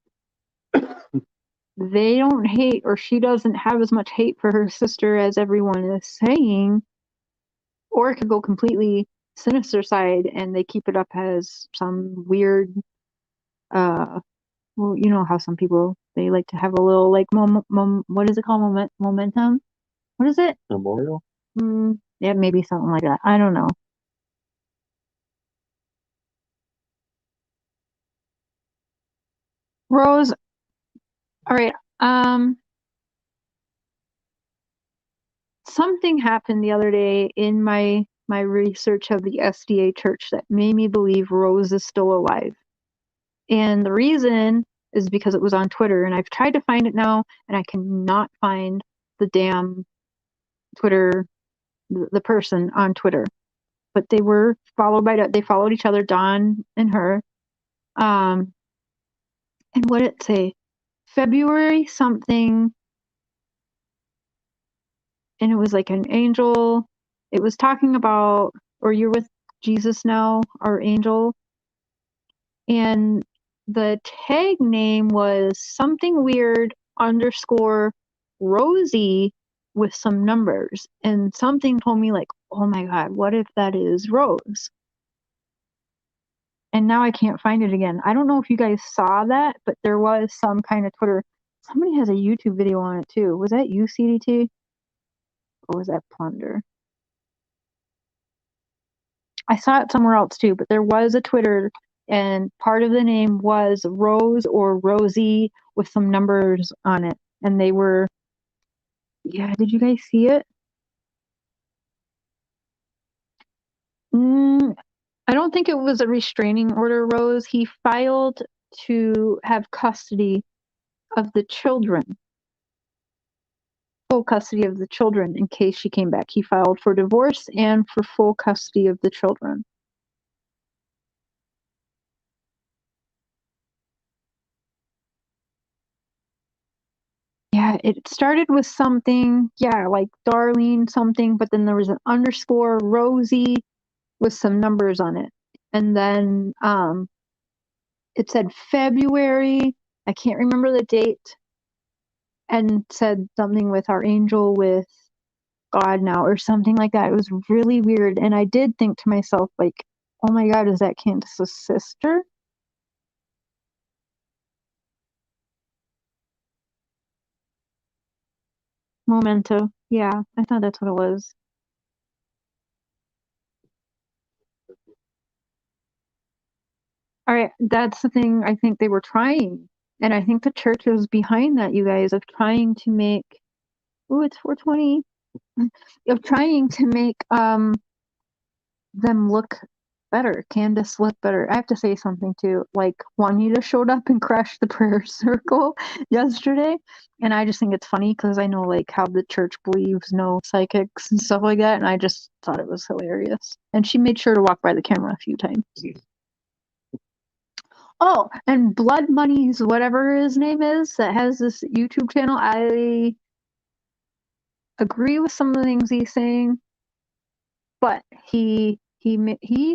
A: they don't hate, or she doesn't have as much hate for her sister as everyone is saying, or it could go completely sinister side and they keep it up as some weird, well, you know how some people, they like to have a little like what is it called? Momentum? What is it?
C: Memorial?
A: Yeah, maybe something like that. I don't know. Rose, all right. Something happened the other day in my research of the SDA church that made me believe Rose is still alive. And the reason is because it was on Twitter, and I've tried to find it now, and I cannot find the damn Twitter, the person on Twitter. But they were they followed each other, Don and her. And what did it say? February something, and it was like an angel. It was talking about, or you're with Jesus now, our angel. And the tag name was something weird underscore Rosie with some numbers. And something told me like, oh my God, what if that is Rose? And now I can't find it again. I don't know if you guys saw that, but there was some kind of Twitter. Somebody has a YouTube video on it too. Was that you, CDT? Or was that Plunder? I saw it somewhere else too, but there was a Twitter and part of the name was Rose or Rosie with some numbers on it. And they were, yeah, did you guys see it? I don't think it was a restraining order, Rose. He filed to have custody of the children, full custody of the children in case she came back. He filed for divorce and for full custody of the children. Yeah, it started with something, yeah, like Darlene something, but then there was an underscore Rosie with some numbers on it. And then it said February, I can't remember the date, and said something with our angel with God now or something like that. It was really weird. And I did think to myself, like, oh my God, is that Candus's sister? Memento. Yeah, I thought that's what it was. All right, that's the thing I think they were trying. And I think the church was behind that, you guys, of trying to make, oh, it's 420, of trying to make them look better, Candus look better. I have to say something too. Like Juanita showed up and crashed the prayer circle yesterday, and I just think it's funny because I know like how the church believes no psychics and stuff like that, and I just thought it was hilarious. And she made sure to walk by the camera a few times. Oh, and Blood Money's whatever his name is that has this YouTube channel. I agree with some of the things he's saying, but he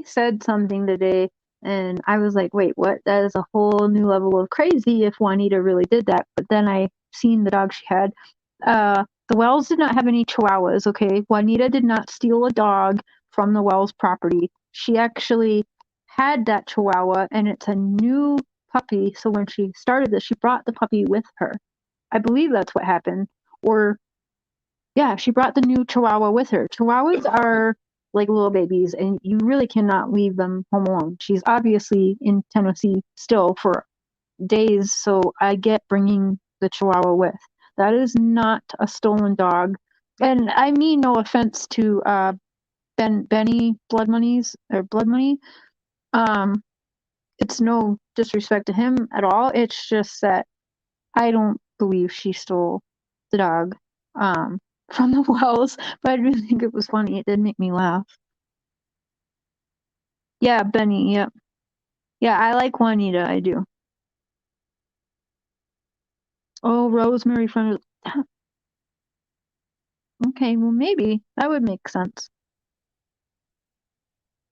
A: said something today, and I was like, wait, what? That is a whole new level of crazy if Juanita really did that. But then I seen the dog she had. The Wells did not have any Chihuahuas. Okay, Juanita did not steal a dog from the Wells property. She actually had that Chihuahua, and it's a new puppy. So when she started this, she brought the puppy with her. I believe that's what happened. Or yeah, she brought the new Chihuahua with her. Chihuahuas are like little babies, and you really cannot leave them home alone. She's obviously in Tennessee still for days, so I get bringing the Chihuahua with. That is not a stolen dog. And I mean no offense to Benny Blood Money's or Blood Money. It's no disrespect to him at all. It's just that I don't believe she stole the dog from the Wells, but I do think it was funny. It did make me laugh. Yeah, Benny, yep. Yeah, I like Juanita, I do. Oh, Rosemary from okay, well maybe. That would make sense.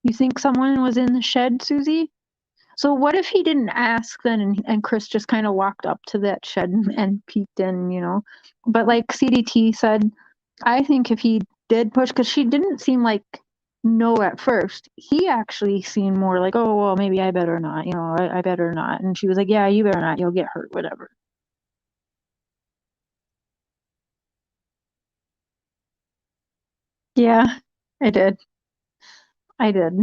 A: You think someone was in the shed, Susie? So what if he didn't ask then, and Chris just kind of walked up to that shed and peeked in, you know? But like CDT said, I think if he did push, because she didn't seem like no at first. He actually seemed more like, oh, well, maybe I better not, you know, I better not. And she was like, yeah, you better not, you'll get hurt, whatever. Yeah, I did. I did.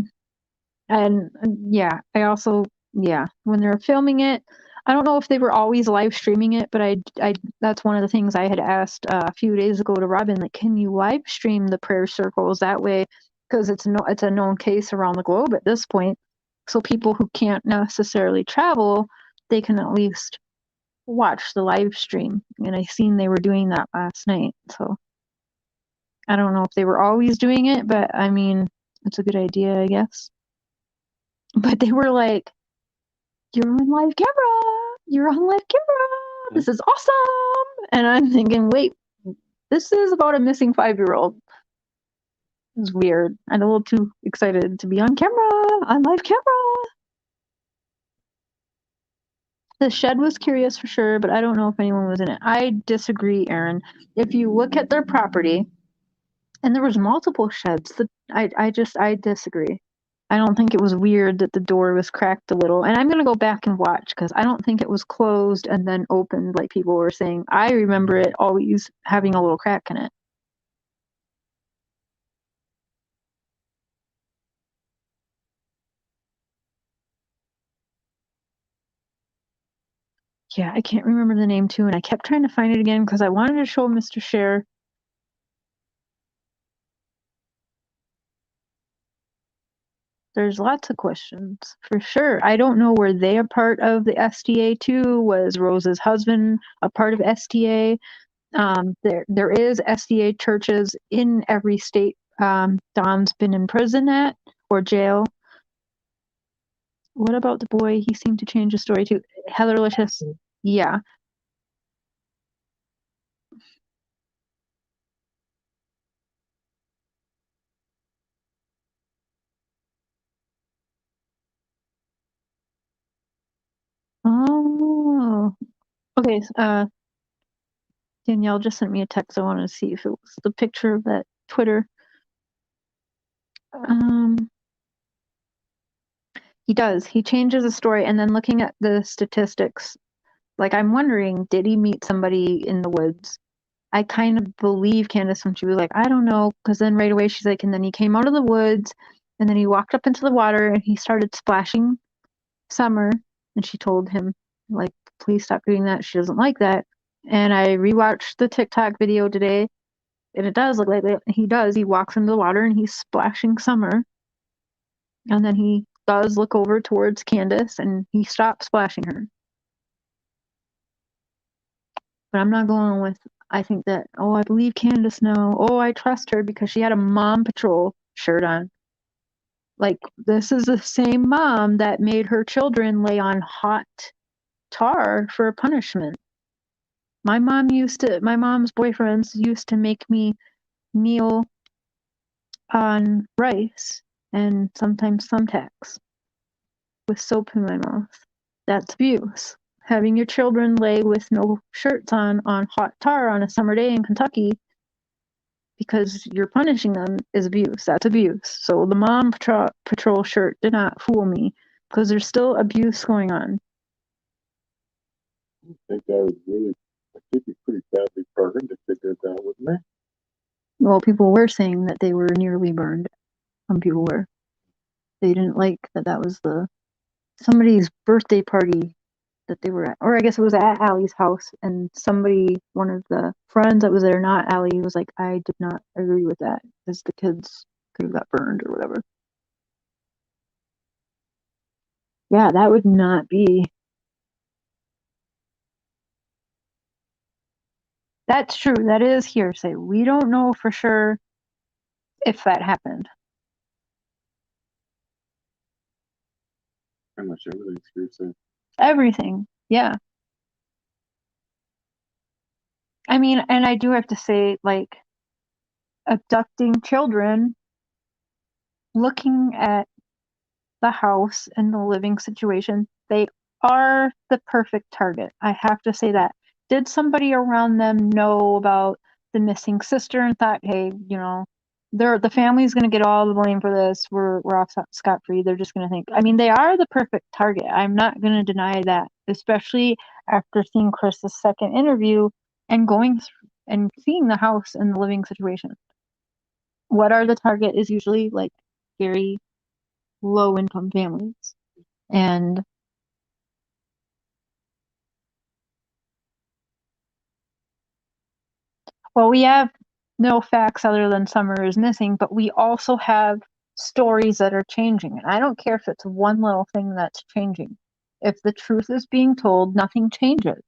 A: And yeah, I also, yeah, when they were filming it, I don't know if they were always live streaming it, but that's one of the things I had asked a few days ago to Robin, like, can you live stream the prayer circles that way? Because it's a known case around the globe at this point. So people who can't necessarily travel, they can at least watch the live stream. And I seen they were doing that last night. So I don't know if they were always doing it, but I mean, it's a good idea, I guess. But they were like, you're on live camera. You're on live camera. This is awesome. And I'm thinking, wait, this is about a missing 5-year-old. It's weird. I'm a little too excited to be on camera, on live camera. The shed was curious for sure, but I don't know if anyone was in it. I disagree, Aaron. If you look at their property, and there was multiple sheds, I disagree. I don't think it was weird that the door was cracked a little. And I'm going to go back and watch because I don't think it was closed and then opened like people were saying. I remember it always having a little crack in it. Yeah, I can't remember the name too. And I kept trying to find it again because I wanted to show Mr. Share. There's lots of questions for sure. I don't know, were they a part of the STA too? Was Rose's husband a part of STA? There is SDA churches in every state Don's been in prison at or jail. What about the boy? He seemed to change the story too. Heather Licious. Yeah. Oh. Okay. Danielle just sent me a text. I wanted to see if it was the picture of that Twitter. He does. He changes the story, and then looking at the statistics, like I'm wondering, did he meet somebody in the woods? I kind of believe Candus when she was like, I don't know, because then right away she's like, and then he came out of the woods, and then he walked up into the water, and he started splashing Summer, and she told him, like, please stop doing that. She doesn't like that. And I rewatched the TikTok video today, and it does look like he does. He walks into the water, and he's splashing Summer, and then he does look over towards Candus, and he stops splashing her. But I'm not going with, I think that, oh, I believe Candus now. Oh, I trust her because she had a Mom Patrol shirt on. Like, this is the same mom that made her children lay on hot tar for a punishment. My mom's boyfriends used to make me kneel on rice and sometimes thumbtacks with soap in my mouth. That's abuse. Having your children lay with no shirts on hot tar on a summer day in Kentucky because you're punishing them is abuse. That's abuse. So the Mom Patrol shirt did not fool me because there's still abuse going on.
C: I think they'd be pretty badly burned if they did that, wouldn't they?
A: Well, people were saying that they were nearly burned. Some people were. They didn't like that was somebody's birthday party that they were at, or I guess it was at Allie's house, and one of the friends that was there, not Allie, was like, I did not agree with that because the kids could have got burned or whatever. Yeah, that would not be. That's true. That is hearsay. We don't know for sure if that happened.
C: Pretty much everything's hearsay.
A: Everything. Yeah. I mean, and I do have to say, like, abducting children, looking at the house and the living situation, they are the perfect target. I have to say that. Did somebody around them know about the missing sister and thought, hey, the family's going to get all the blame for this. We're off scot-free. They're just going to think, I mean, they are the perfect target. I'm not going to deny that, especially after seeing Chris's second interview and going through and seeing the house and the living situation. What are the target is usually like very low income families. And well, we have no facts other than Summer is missing, but we also have stories that are changing. And I don't care if it's one little thing that's changing. If the truth is being told, nothing changes.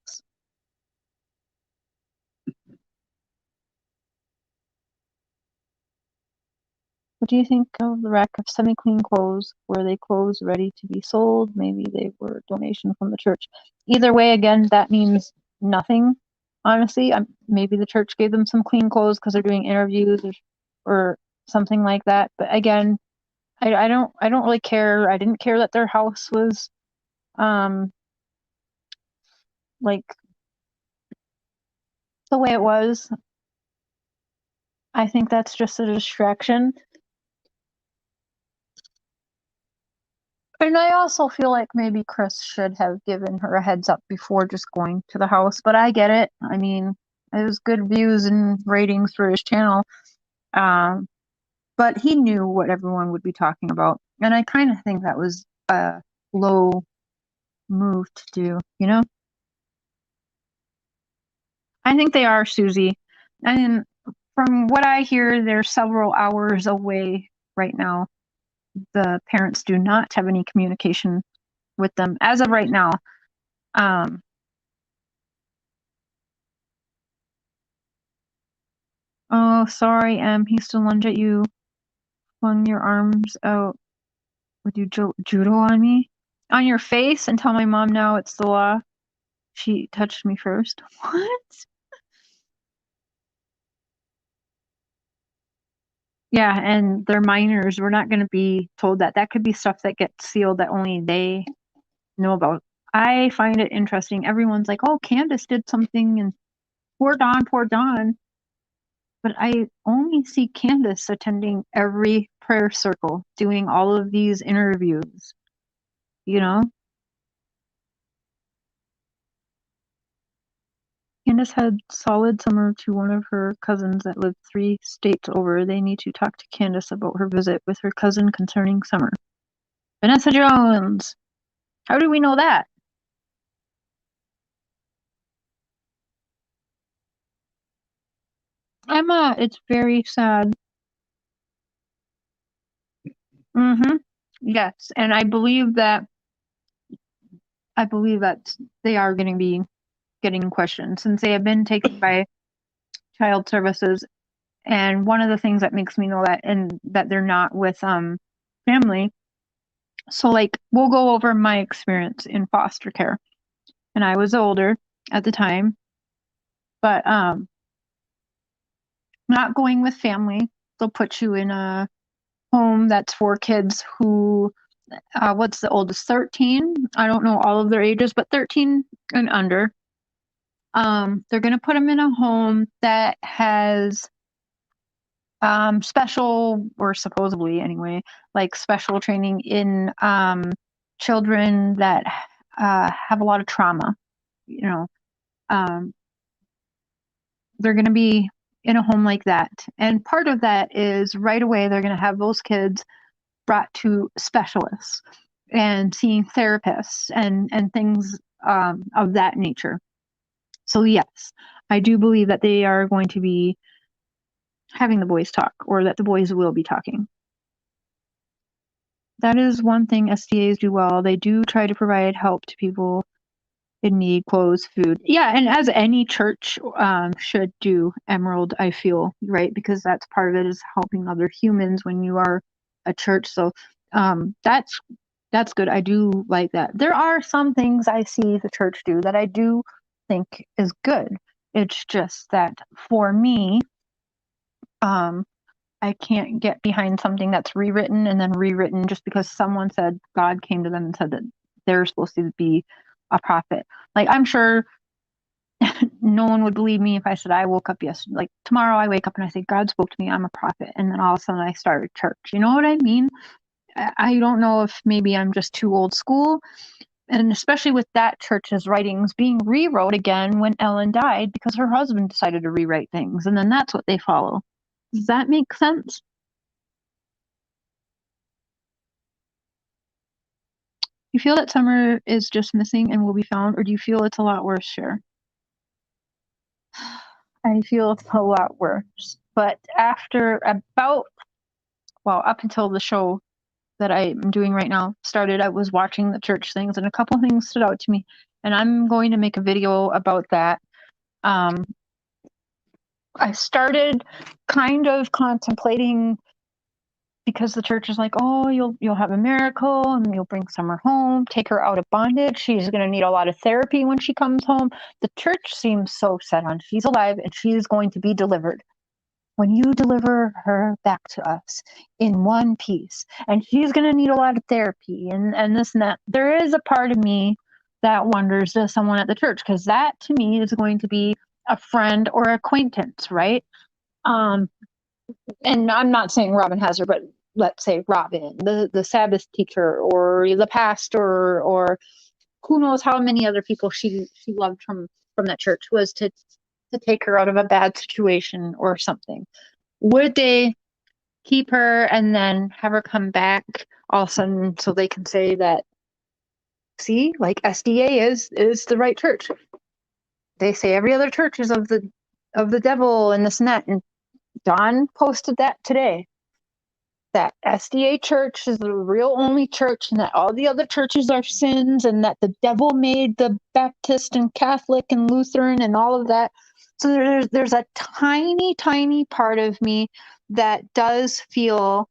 A: What do you think of the rack of semi-clean clothes? Were they clothes ready to be sold? Maybe they were a donation from the church. Either way, again, that means nothing. Honestly, maybe the church gave them some clean clothes because they're doing interviews or something like that. But again, I don't really care. I didn't care that their house was like the way it was. I think that's just a distraction. And I also feel like maybe Chris should have given her a heads up before just going to the house, but I get it. I mean, it was good views and ratings for his channel. But he knew what everyone would be talking about. And I kind of think that was a low move to do, I think they are, Susie. And from what I hear, they're several hours away right now. The parents do not have any communication with them as of right now. Oh, sorry, he still lunged at you, flung your arms out. Would you judo on me? On your face and tell my mom now it's the law. She touched me first. What? Yeah, and they're minors. We're not going to be told that. That could be stuff that gets sealed that only they know about. I find it interesting. Everyone's like, oh, Candus did something and poor Dawn, poor Dawn. But I only see Candus attending every prayer circle, doing all of these interviews, Candace had solid summer to one of her cousins that lived 3 states over. They need to talk to Candace about her visit with her cousin concerning Summer. Vanessa Jones! How do we know that? Emma, it's very sad. Yes, and I believe that they are going to be getting questioned since they have been taken by child services. And one of the things that makes me know that and that they're not with family. So like we'll go over my experience in foster care. And I was older at the time, but not going with family. They'll put you in a home that's for kids who what's the oldest? 13. I don't know all of their ages, but 13 and under. They're going to put them in a home that has special, or supposedly anyway, like special training in children that have a lot of trauma. They're going to be in a home like that. And part of that is right away they're going to have those kids brought to specialists and seeing therapists and things of that nature. So yes, I do believe that they are going to be having the boys talk, or that the boys will be talking. That is one thing SDAs do well. They do try to provide help to people in need, clothes, food. Yeah, and as any church should do, Emerald, I feel, right? Because that's part of it, is helping other humans when you are a church. So that's good. I do like that. There are some things I see the church do that I do think is good. It's just that for me, I I can't get behind something that's rewritten and then rewritten just because someone said God came to them and said that they're supposed to be a prophet. Like, I'm sure no one would believe me if I said I woke up yesterday. Like, tomorrow I wake up and I say, God spoke to me, I'm a prophet. And then all of a sudden I start a church. You know what I mean? I don't know if maybe I'm just too old school. And especially with that church's writings being rewrote again when Ellen died because her husband decided to rewrite things. And then that's what they follow. Does that make sense? You feel that summer is just missing and will be found, or do you feel it's a lot worse, Cher? I feel it's a lot worse. But after about, well, up until the show that I'm doing right now started, I was watching the church things and a couple things stood out to me. And I'm going to make a video about that. I started kind of contemplating, because the church is like, oh, you'll have a miracle and you'll bring Summer home, take her out of bondage. She's going to need a lot of therapy when she comes home. The church seems so set on she's alive and she's going to be delivered. When you deliver her back to us in one piece, and she's going to need a lot of therapy and this and that. There is a part of me that wonders, does someone at the church? Because that to me is going to be a friend or acquaintance, right? And I'm not saying Robin has her, but let's say Robin, the Sabbath teacher, or the pastor, or who knows how many other people she loved from that church, was to take her out of a bad situation or something. Would they keep her and then have her come back all of a sudden so they can say that, see, like SDA is the right church? They say every other church is of the devil and this and that. And Don posted that today, that SDA church is the real only church and that all the other churches are sins and that the devil made the Baptist and Catholic and Lutheran and all of that. So there's a tiny, tiny part of me that does feel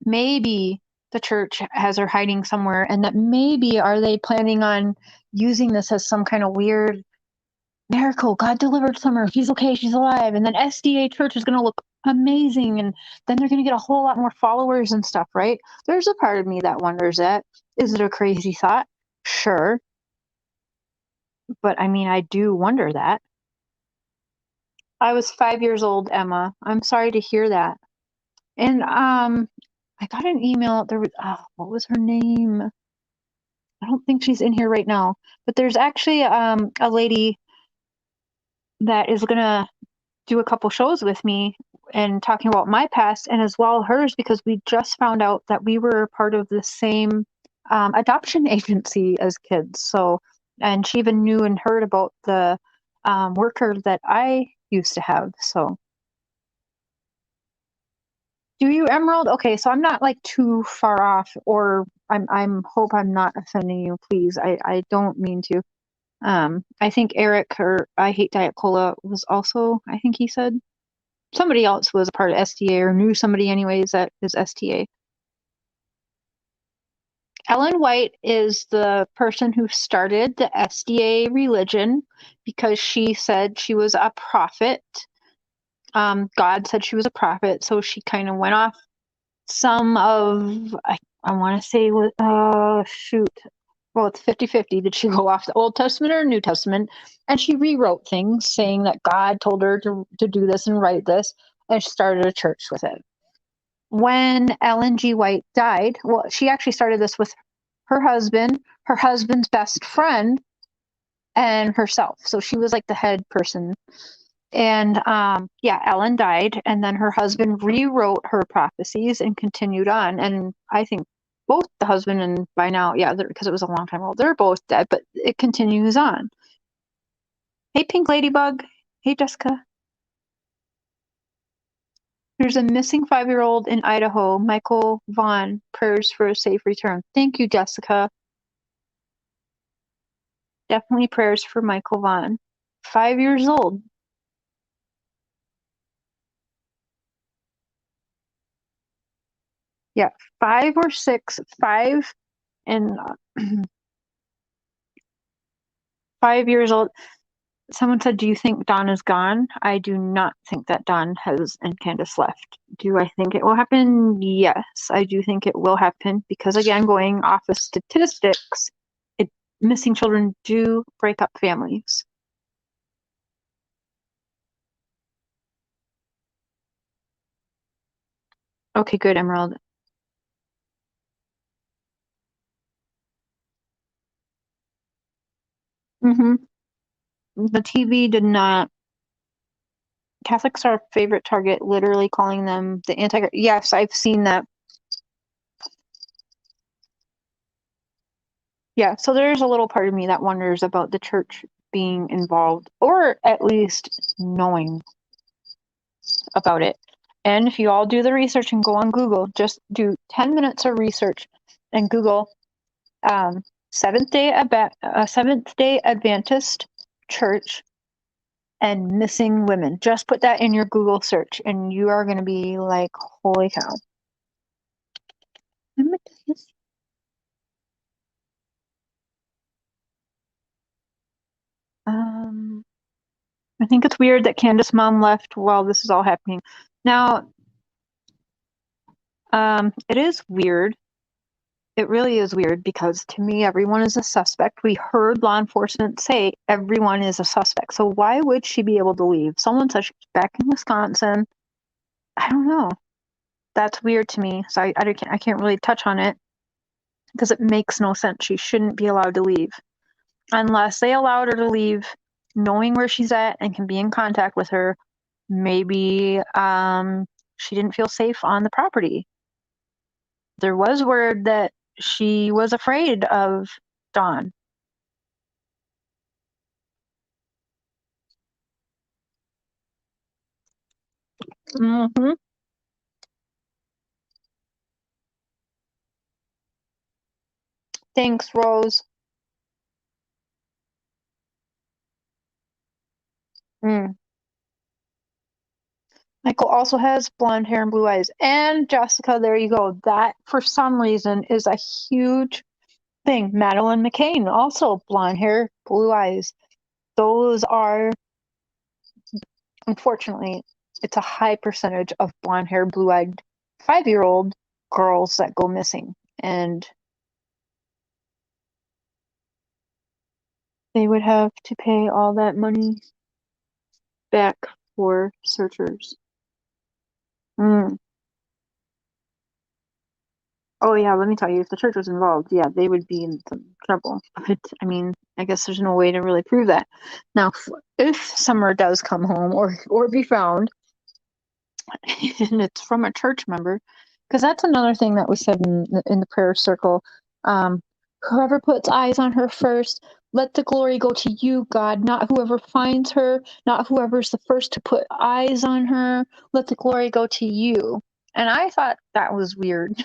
A: maybe the church has her hiding somewhere, and that maybe are they planning on using this as some kind of weird miracle. God delivered Summer. She's okay. She's alive. And then SDA church is going to look amazing. And then they're going to get a whole lot more followers and stuff, right? There's a part of me that wonders that. Is it a crazy thought? Sure. But I mean, I do wonder that. I was 5 years old, Emma. I'm sorry to hear that. And I got an email. There was, what was her name? I don't think she's in here right now. But there's actually a lady that is going to do a couple shows with me and talking about my past and as well hers, because we just found out that we were part of the same adoption agency as kids. So, and she even knew and heard about the worker that I used to have. So, do you, Emerald? Okay, so I'm not like too far off, or I'm hope I'm not offending you. Please, I don't mean to. I think Eric, or I Hate Diet Cola, was also, I think he said somebody else was a part of SDA or knew somebody anyways that is SDA. Ellen White is the person who started the SDA religion because she said she was a prophet. God said she was a prophet, so she kind of went off some of, I want to say, shoot, well, it's 50-50. Did she go off the Old Testament or New Testament? And she rewrote things saying that God told her to do this and write this, and she started a church with it. When Ellen G. White died, well, she actually started this with her husband's best friend, and herself. So she was like the head person. And yeah, Ellen died, and then her husband rewrote her prophecies and continued on. And I think both the husband and by now, yeah, because it was a long time ago, they're both dead, but it continues on. Hey, Pink Ladybug. Hey, Jessica. There's a missing 5-year-old in Idaho, Michael Vaughn. Prayers for a safe return. Thank you, Jessica. Definitely prayers for Michael Vaughn. 5 years old. Yeah, 5 or 6, 5 and 5 years old. Someone said, do you think Dawn is gone? I do not think that Dawn has and Candus left. Do I think it will happen? Yes, I do think it will happen because, again, going off of statistics, missing children do break up families. Okay, good, Emerald. The TV did not. Catholics are a favorite target, literally calling them the anti. Yes, I've seen that. Yeah, so there's a little part of me that wonders about the church being involved, or at least knowing about it. And if you all do the research and go on Google, just do 10 minutes of research and Google Seventh Day Adventist Church and missing women. Just put that in your Google search and you are going to be like, holy cow. I think it's weird that Candus' mom left while this is all happening. Now, it is weird. It really is weird because to me, everyone is a suspect. We heard law enforcement say everyone is a suspect. So why would she be able to leave? Someone said she's back in Wisconsin. I don't know. That's weird to me. So I can't really touch on it because it makes no sense. She shouldn't be allowed to leave unless they allowed her to leave knowing where she's at and can be in contact with her. Maybe she didn't feel safe on the property. There was word that she was afraid of Dawn. Thanks, Rose. Michael also has blonde hair and blue eyes. And Jessica, there you go. That, for some reason, is a huge thing. Madeline McCain, also blonde hair, blue eyes. Those are, unfortunately, it's a high percentage of blonde hair, blue-eyed 5-year-old girls that go missing. And they would have to pay all that money back for searchers. Oh yeah, let me tell you, if the church was involved, yeah, they would be in some trouble. But I mean, I guess there's no way to really prove that. Now, if Summer does come home or be found, and it's from a church member, because that's another thing that was said in the prayer circle. Whoever puts eyes on her first, let the glory go to you, God, not whoever finds her, not whoever's the first to put eyes on her. Let the glory go to you. And I thought that was weird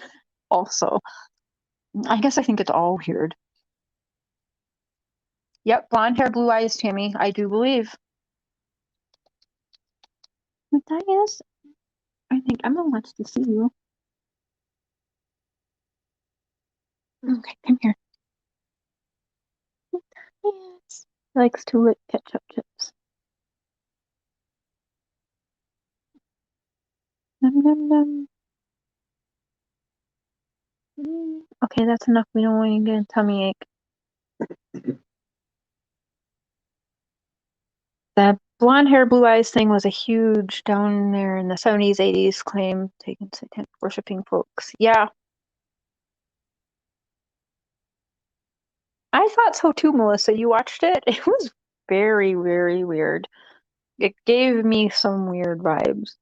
A: also. I guess I think it's all weird. Yep, blonde hair, blue eyes, Tammy. I do believe. Matthias, I think Emma wants to see you. Okay, come here. Matthias likes to lick ketchup chips. Num, num, num. Okay, that's enough. We don't want you to get a tummy ache. That blonde hair, blue eyes thing was a huge down there in the 70s, 80s claim taken satanic worshiping folks. Yeah. I thought so too, Melissa. You watched it? It was very, very weird. It gave me some weird vibes.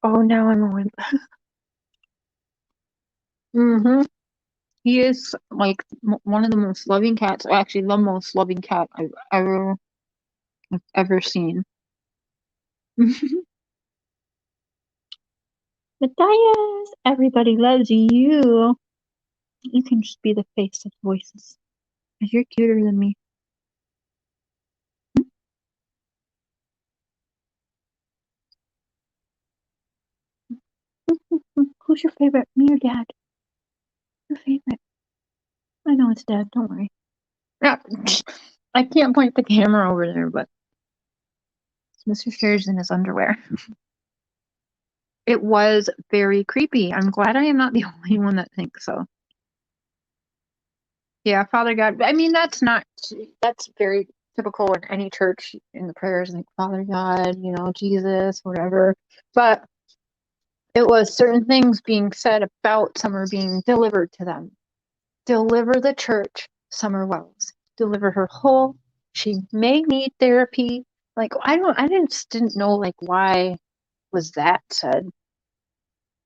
A: Oh, now I'm a He is like one of the most loving cats, actually the most loving cat I've ever seen. Matthias, everybody loves you. You can just be the face of voices. 'Cause you're cuter than me. Who's your favorite? Me or Dad? Your favorite? I know it's Dad. Don't worry. Yeah. I can't point the camera over there, but Mr. Shares in his underwear. It was very creepy. I'm glad I am not the only one that thinks so. Yeah, Father God. I mean, that's very typical in any church in the prayers, like Father God, Jesus, whatever. But it was certain things being said about Summer being delivered to them. Deliver the church, Summer Wells. Deliver her whole. She may need therapy. Like, I didn't know, like, why was that said?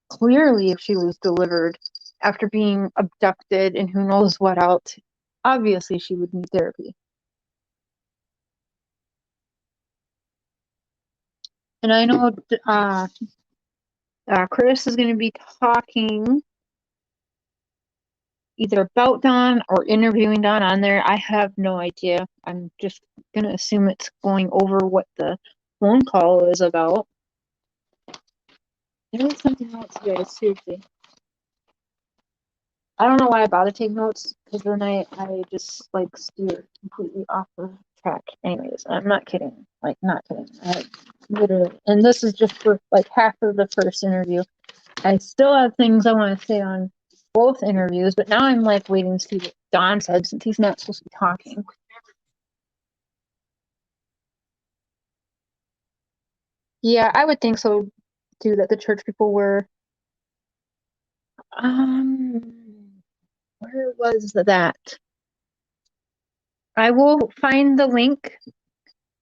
A: Clearly, if she was delivered after being abducted and who knows what else, obviously she would need therapy. And I know Chris is going to be talking either about Dawn or interviewing Dawn on there. I have no idea. I'm just going to assume it's going over what the phone call is about. There was something else, guys, seriously. I don't know why I bother take notes, because then I just, like, steer completely off the track. Anyways, I'm not kidding. Like, not kidding. Literally. And this is just for, like, half of the first interview. I still have things I want to say on both interviews, but now I'm, like, waiting to see what Don said, since he's not supposed to be talking. Yeah, I would think so, too, that the church people were... Where was that? I will find the link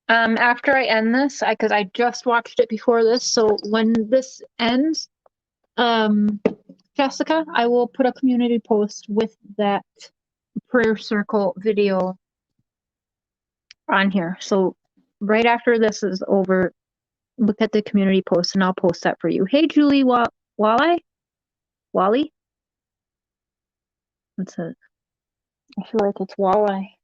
A: after I end this, because I just watched it before this. So when this ends, Jessica, I will put a community post with that prayer circle video on here. So right after this is over, look at the community post and I'll post that for you. Hey, Julie Wally? What's it? I feel like it's Wally.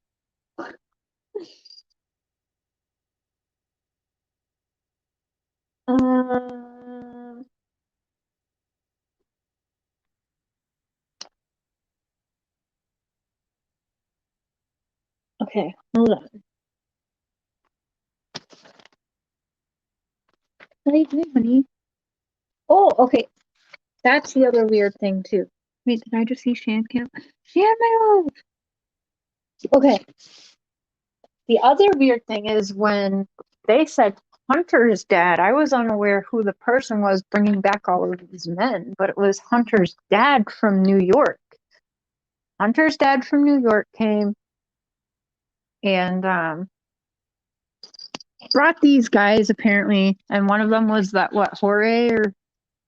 A: Okay, hold on. What are you doing, honey? Oh, okay. That's the other weird thing too. Wait, did I just see Shan Camp? Shan, my love! Okay. The other weird thing is when they said Hunter's dad, I was unaware who the person was bringing back all of these men, but it was Hunter's dad from New York. Hunter's dad from New York came and brought these guys apparently, and one of them was that Jorge, or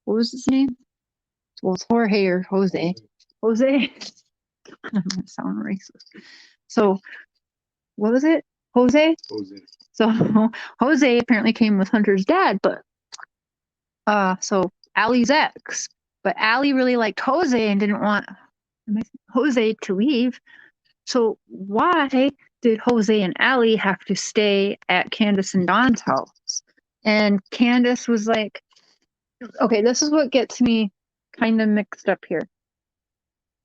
A: what was his name? Well, it's Jorge or Jose. Jose. I'm gonna sound racist. So what was it? Jose?
C: Jose.
A: So Jose apparently came with Hunter's dad, but so Allie's ex. But Allie really liked Jose and didn't want Jose to leave. So why did Jose and Allie have to stay at Candus and Dawn's house? And Candus was like, okay, this is what gets me kind of mixed up here.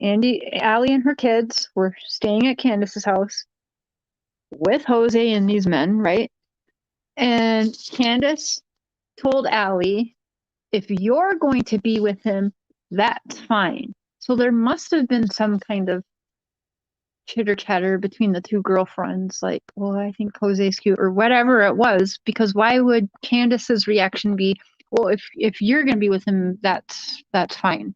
A: Allie and her kids were staying at Candus's house with Jose and these men, right? And Candus told Allie, if you're going to be with him, that's fine. So there must have been some kind of chitter chatter between the two girlfriends, like, well, I think Jose's cute, or whatever it was, because why would Candus's reaction be, well, if you're going to be with him, that's fine.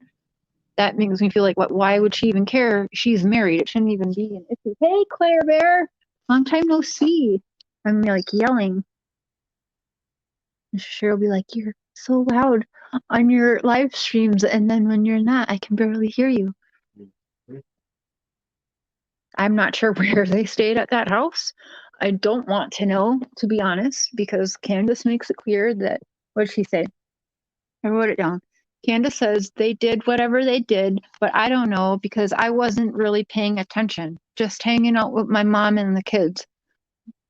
A: That makes me feel like, what? Why would she even care? She's married. It shouldn't even be an issue. Hey, Claire Bear, long time no see. I'm like yelling. And Cheryl will be like, you're so loud on your live streams, and then when you're not, I can barely hear you. I'm not sure where they stayed at that house. I don't want to know, to be honest, because Candus makes it clear that, what did she say? I wrote it down. Candus says they did whatever they did, but I don't know because I wasn't really paying attention, just hanging out with my mom and the kids.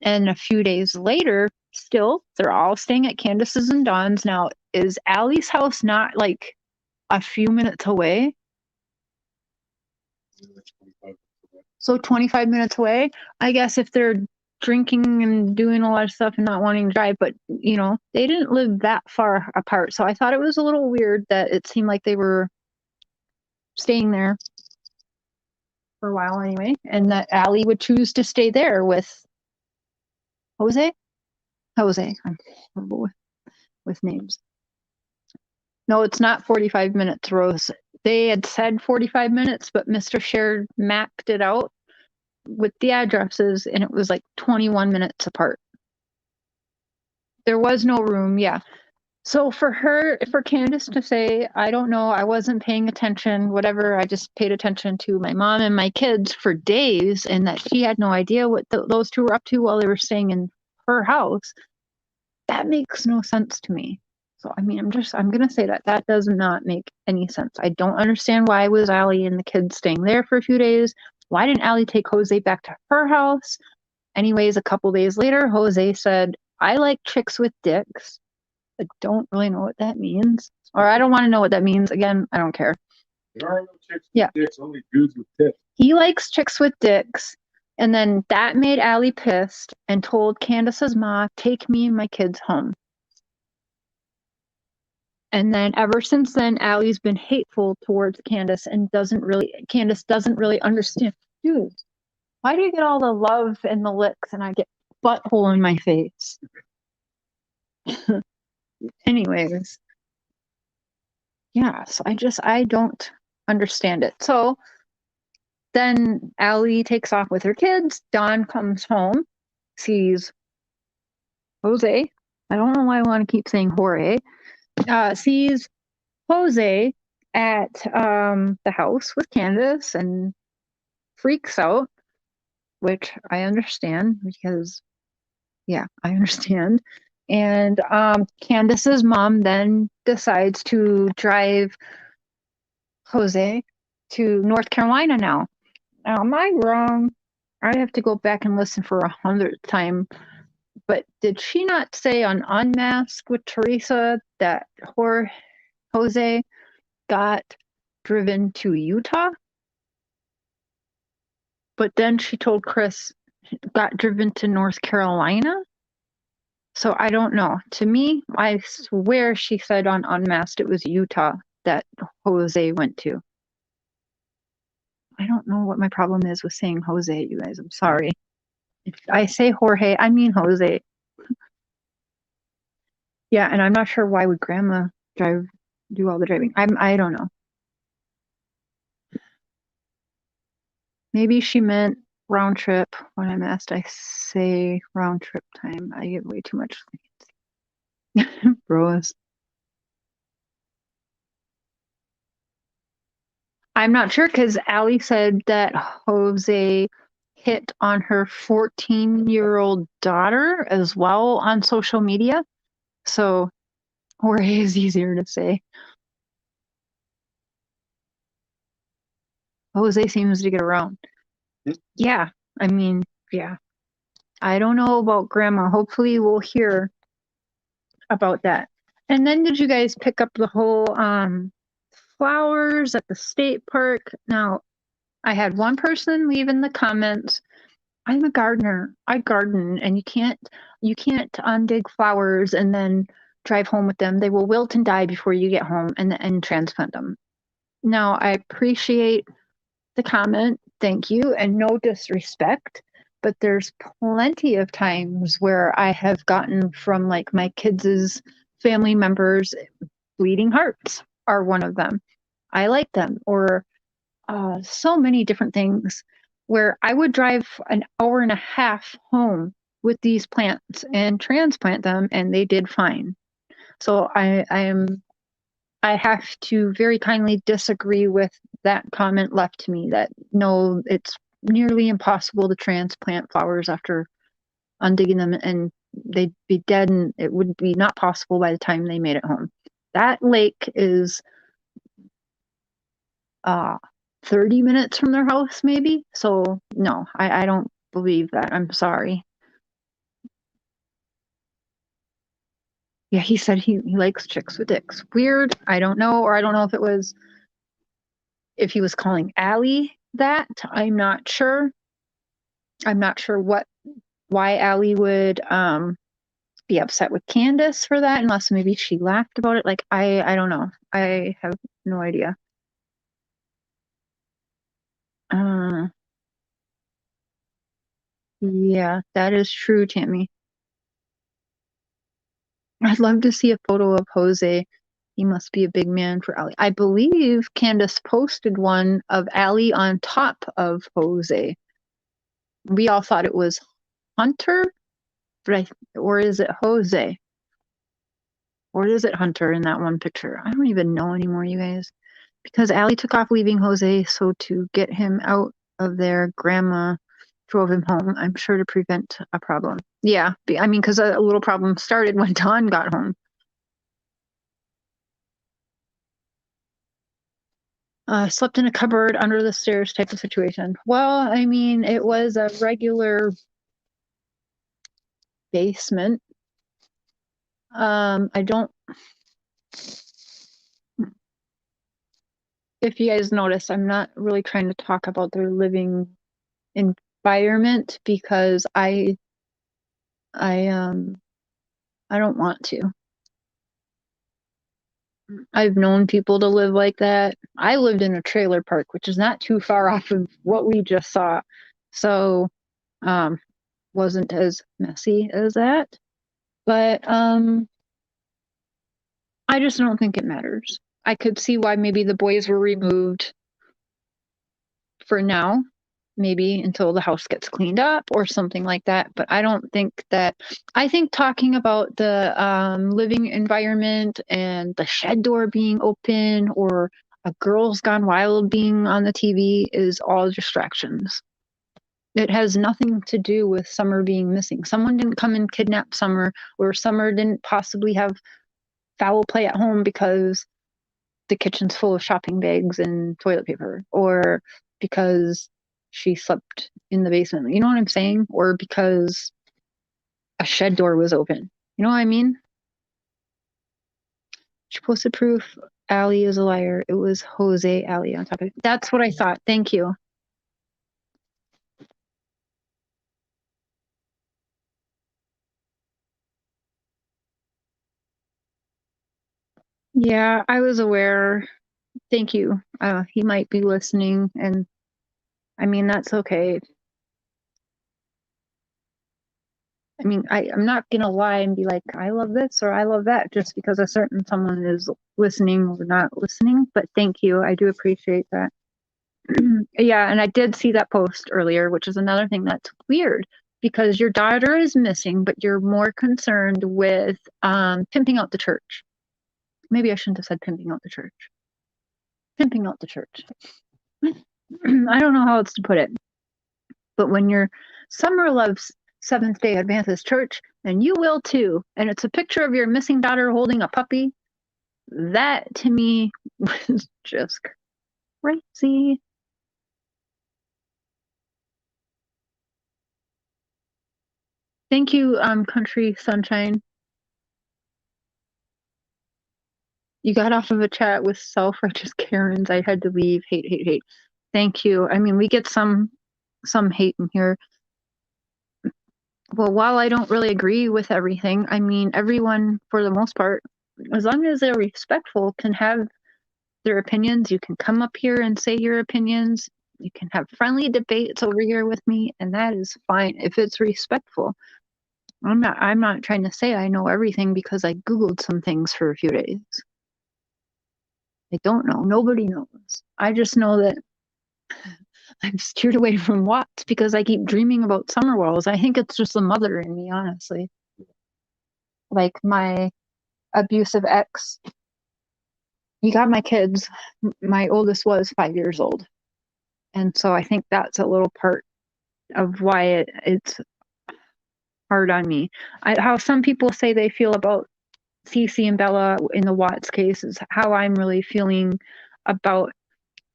A: And a few days later, still, they're all staying at Candus's and Dawn's. Now, is Allie's house not like a few minutes away? So 25 minutes away. I guess if they're drinking and doing a lot of stuff and not wanting to drive, but you know, they didn't live that far apart. So I thought it was a little weird that it seemed like they were staying there for a while anyway, and that Allie would choose to stay there with Jose. Jose. I'm horrible with names. No, it's not 45 minutes, Rose. They had said 45 minutes, but Mr. Shared mapped it out with the addresses, and it was like 21 minutes apart. There was no room, yeah. So for Candus to say, I don't know, I wasn't paying attention, whatever, I just paid attention to my mom and my kids for days, and that she had no idea what those two were up to while they were staying in her house, that makes no sense to me. So, I mean, I'm going to say that does not make any sense. I don't understand why was Allie and the kids staying there for a few days. Why didn't Allie take Jose back to her house? Anyways, a couple days later, Jose said, I like chicks with dicks. I don't really know what that means. Or I don't want to know what that means. Again, I don't care.
C: There are no chicks
A: Yeah.
C: with dicks, only dudes with tits.
A: He likes chicks with dicks. And then that made Allie pissed and told Candus's ma, take me and my kids home. And then ever since then, Allie's been hateful towards Candus and Candus doesn't really understand. Dude, why do you get all the love and the licks and I get butthole in my face? Anyways. Yeah, so I don't understand it. So then Allie takes off with her kids. Dawn comes home, sees Jose. I don't know why I want to keep saying Jorge. Sees Jose at the house with Candus and freaks out, which I understand because, yeah, I understand. And Candus's mom then decides to drive Jose to North Carolina now. Now, am I wrong? I have to go back and listen for 100th time. But did she not say on Unmasked with Teresa that Jose got driven to Utah? But then she told Chris got driven to North Carolina? So I don't know. To me, I swear she said on Unmasked it was Utah that Jose went to. I don't know what my problem is with saying Jose, you guys. I'm sorry. If I say Jorge, I mean Jose. Yeah, and I'm not sure why would Grandma do all the driving. I don't know. Maybe she meant round trip. When I'm asked, I say round trip time. I get way too much. Bros. I'm not sure because Allie said that Jose hit on her 14-year-old daughter as well on social media. So Jorge is easier to say. Jose seems to get around. Yeah, I mean, yeah. I don't know about Grandma. Hopefully we'll hear about that. And then did you guys pick up the whole flowers at the state park? Now, I had one person leave in the comments, I'm a gardener. I garden and you can't undig flowers and then drive home with them. They will wilt and die before you get home and transplant them. Now, I appreciate the comment. Thank you. And no disrespect, but there's plenty of times where I have gotten from like my kids' family members, bleeding hearts are one of them. I like them, or so many different things where I would drive an hour and a half home with these plants and transplant them, and they did fine. So I have to very kindly disagree with that comment left to me that no, it's nearly impossible to transplant flowers after undigging them and they'd be dead and it would be not possible by the time they made it home. That lake is 30 minutes from their house maybe. So no, I don't believe that. I'm sorry. Yeah, he said he likes chicks with dicks. Weird. I don't know, or I don't know if he was calling Allie that. I'm not sure. I'm not sure why Allie would be upset with Candus for that, unless maybe she laughed about it. Like I don't know. I have no idea. Yeah, that is true, Tammy. I'd love to see a photo of Jose. He must be a big man for Allie. I believe Candus posted one of Allie on top of Jose. We all thought it was Hunter, or is it Jose? Or is it Hunter in that one picture? I don't even know anymore, you guys. Because Allie took off leaving Jose, so to get him out of there, Grandma drove him home, I'm sure, to prevent a problem. Yeah, I mean, because a little problem started when Dawn got home. Slept in a cupboard under the stairs type of situation. Well, I mean, it was a regular basement. I don't. If you guys notice, I'm not really trying to talk about their living environment because I don't want to. I've known people to live like that. I lived in a trailer park, which is not too far off of what we just saw. So, wasn't as messy as that. But I just don't think it matters. I could see why maybe the boys were removed for now, maybe until the house gets cleaned up or something like that. But I don't think that, I think talking about the living environment and the shed door being open or a Girls Gone Wild being on the TV is all distractions. It has nothing to do with Summer being missing. Someone didn't come and kidnap Summer, or Summer didn't possibly have foul play at home because the kitchen's full of shopping bags and toilet paper, or because she slept in the basement. You know what I'm saying? Or because a shed door was open. You know what I mean? She posted proof Allie is a liar. It was Jose Allie on top of it. That's what I thought. Thank you. Yeah, I was aware. Thank you. He might be listening, and I mean, that's okay. I mean, I'm not gonna lie and be like, I love this or I love that just because a certain someone is listening or not listening. But thank you. I do appreciate that. Yeah, and I did see that post earlier, which is another thing that's weird because your daughter is missing, but you're more concerned with pimping out the church. Maybe I shouldn't have said pimping out the church. Pimping out the church. I don't know how else to put it. But when your Summer loves Seventh Day Adventist Church, and you will too, and it's a picture of your missing daughter holding a puppy, that to me was just crazy. Thank you, Country Sunshine. You got off of a chat with self-righteous Karens. I had to leave. Hate, hate, hate. Thank you. I mean, we get some hate in here. Well, while I don't really agree with everything, I mean, everyone, for the most part, as long as they're respectful, can have their opinions. You can come up here and say your opinions. You can have friendly debates over here with me, and that is fine if it's respectful. I'm not trying to say I know everything because I Googled some things for a few days. I don't know. Nobody knows. I just know that I'm steered away from Watts because I keep dreaming about summer walls. I think it's just the mother in me, honestly. Like my abusive ex, he got my kids. My oldest was 5 years old. And so I think that's a little part of why it's hard on me. How some people say they feel about Cece and Bella in the Watts case is how I'm really feeling about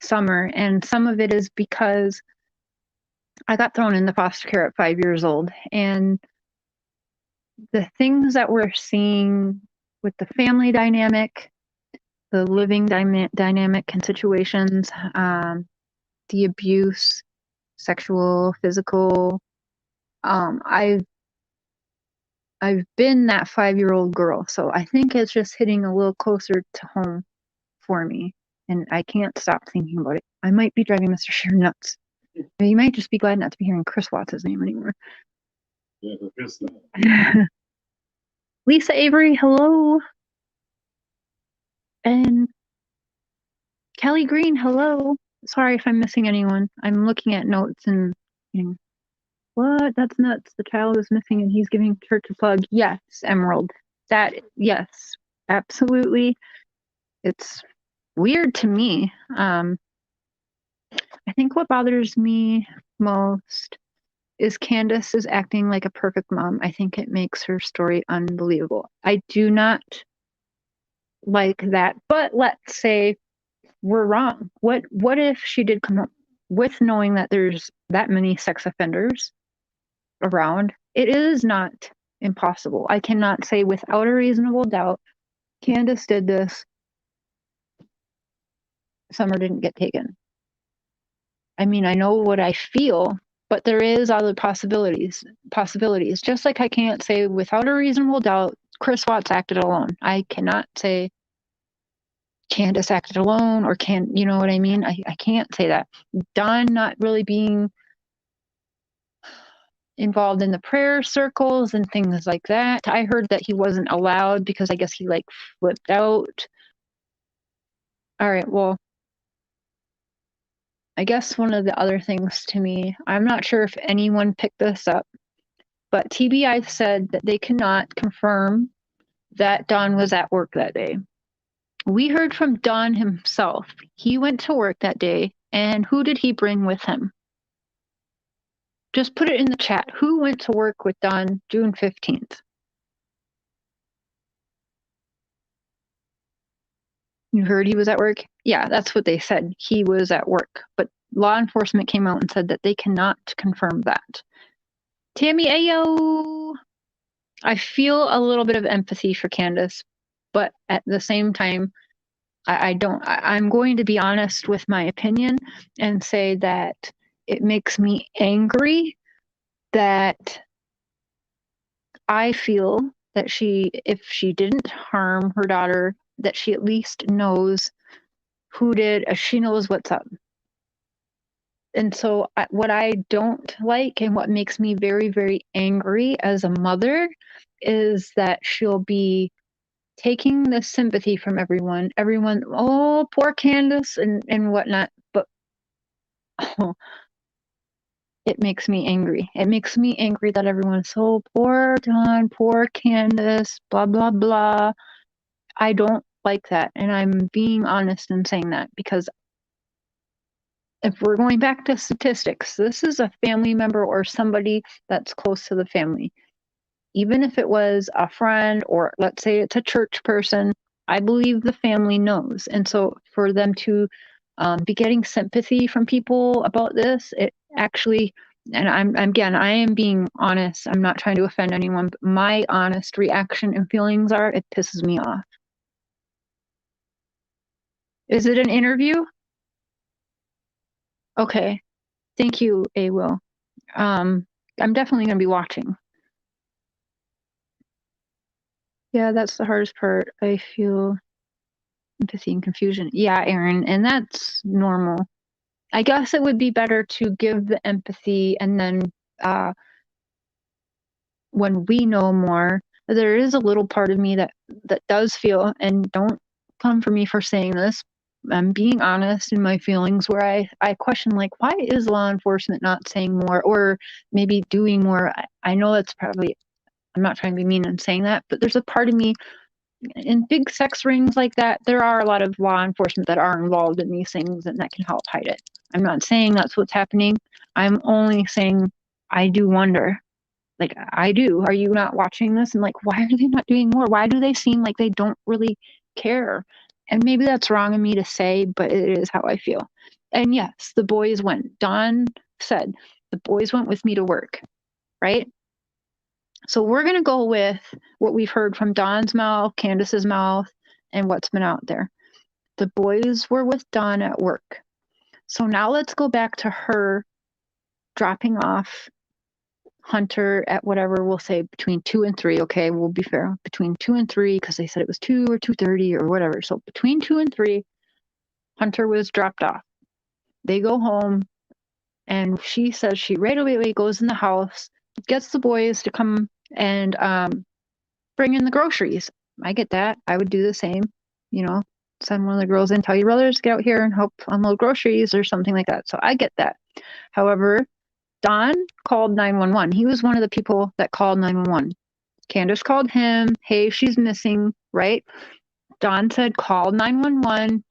A: Summer. And some of it is because I got thrown into foster care at 5 years old. And the things that we're seeing with the family dynamic, the living dynamic and situations, the abuse, sexual, physical. I've been that 5-year-old girl, so I think it's just hitting a little closer to home for me, and I can't stop thinking about it. I might be driving Mr. Shear nuts. He might just be glad not to be hearing Chris Watts' name anymore.
C: Yeah, who is that?
A: Lisa Avery, hello. And Kelly Green, hello. Sorry if I'm missing anyone. I'm looking at notes and thinking, what? That's nuts. The child is missing and he's giving church a plug. Yes, Emerald. Yes, absolutely. It's weird to me. I think what bothers me most is Candus is acting like a perfect mom. I think it makes her story unbelievable. I do not like that, but let's say we're wrong. What if she did come up with knowing that there's that many sex offenders around? It is not impossible. I cannot say without a reasonable doubt Candus did this. Summer didn't get taken. I mean, I know what I feel, but there is other possibilities. Just like I can't say without a reasonable doubt Chris Watts acted alone. I cannot say Candus acted alone, or you know what I mean? I can't say that. Don not really being involved in the prayer circles and things like that. I heard that he wasn't allowed because I guess he like flipped out. All right, well, I guess one of the other things to me, I'm not sure if anyone picked this up, but TBI said that they cannot confirm that Don was at work that day. We heard from Don himself. He went to work that day, and who did he bring with him? Just put it in the chat. Who went to work with Don June 15th? You heard he was at work? Yeah, that's what they said. He was at work. But law enforcement came out and said that they cannot confirm that. Tammy Ayo! I feel a little bit of empathy for Candus, but at the same time, I'm going to be honest with my opinion and say that it makes me angry that I feel that if she didn't harm her daughter, that she at least knows who did, she knows what's up. And so what I don't like and what makes me very, very angry as a mother is that she'll be taking the sympathy from everyone, oh, poor Candus and whatnot. But oh, it makes me angry. It makes me angry that everyone's so poor Don, poor Candus, blah, blah, blah. I don't like that. And I'm being honest in saying that because if we're going back to statistics, this is a family member or somebody that's close to the family. Even if it was a friend or let's say it's a church person, I believe the family knows. And so for them to be getting sympathy from people about this, it actually, and I am being honest. I'm not trying to offend anyone, but my honest reaction and feelings are, it pisses me off. Is it an interview? Okay. Thank you, A. Will. I'm definitely going to be watching. Yeah, that's the hardest part. I feel empathy and confusion. Yeah, Aaron, and that's normal. I guess it would be better to give the empathy and then when we know more, there is a little part of me that does feel, and don't come for me for saying this, I'm being honest in my feelings where I question like, why is law enforcement not saying more or maybe doing more? I know that's probably, I'm not trying to be mean in saying that, but there's a part of me in big sex rings like that, there are a lot of law enforcement that are involved in these things and that can help hide it. I'm not saying that's what's happening. I'm only saying I do wonder. Like, I do. Are you not watching this? And like, why are they not doing more? Why do they seem like they don't really care? And maybe that's wrong of me to say, but it is how I feel. And yes, the boys went. Don said, the boys went with me to work, right? So we're going to go with what we've heard from Don's mouth, Candus's mouth, and what's been out there. The boys were with Don at work. So now let's go back to her dropping off Hunter at whatever, we'll say between 2 and 3. Okay, we'll be fair. Between 2 and 3, because they said it was 2 or 2:30 or whatever. So between 2 and 3, Hunter was dropped off. They go home, and she says she right away goes in the house, gets the boys to come and bring in the groceries. I get that. I would do the same. Send one of the girls in, tell your brothers to get out here and help unload groceries or something like that. So I get that. However, Don called 911. He was one of the people that called 911. Candus called him. Hey, she's missing, right? Don said, call 911.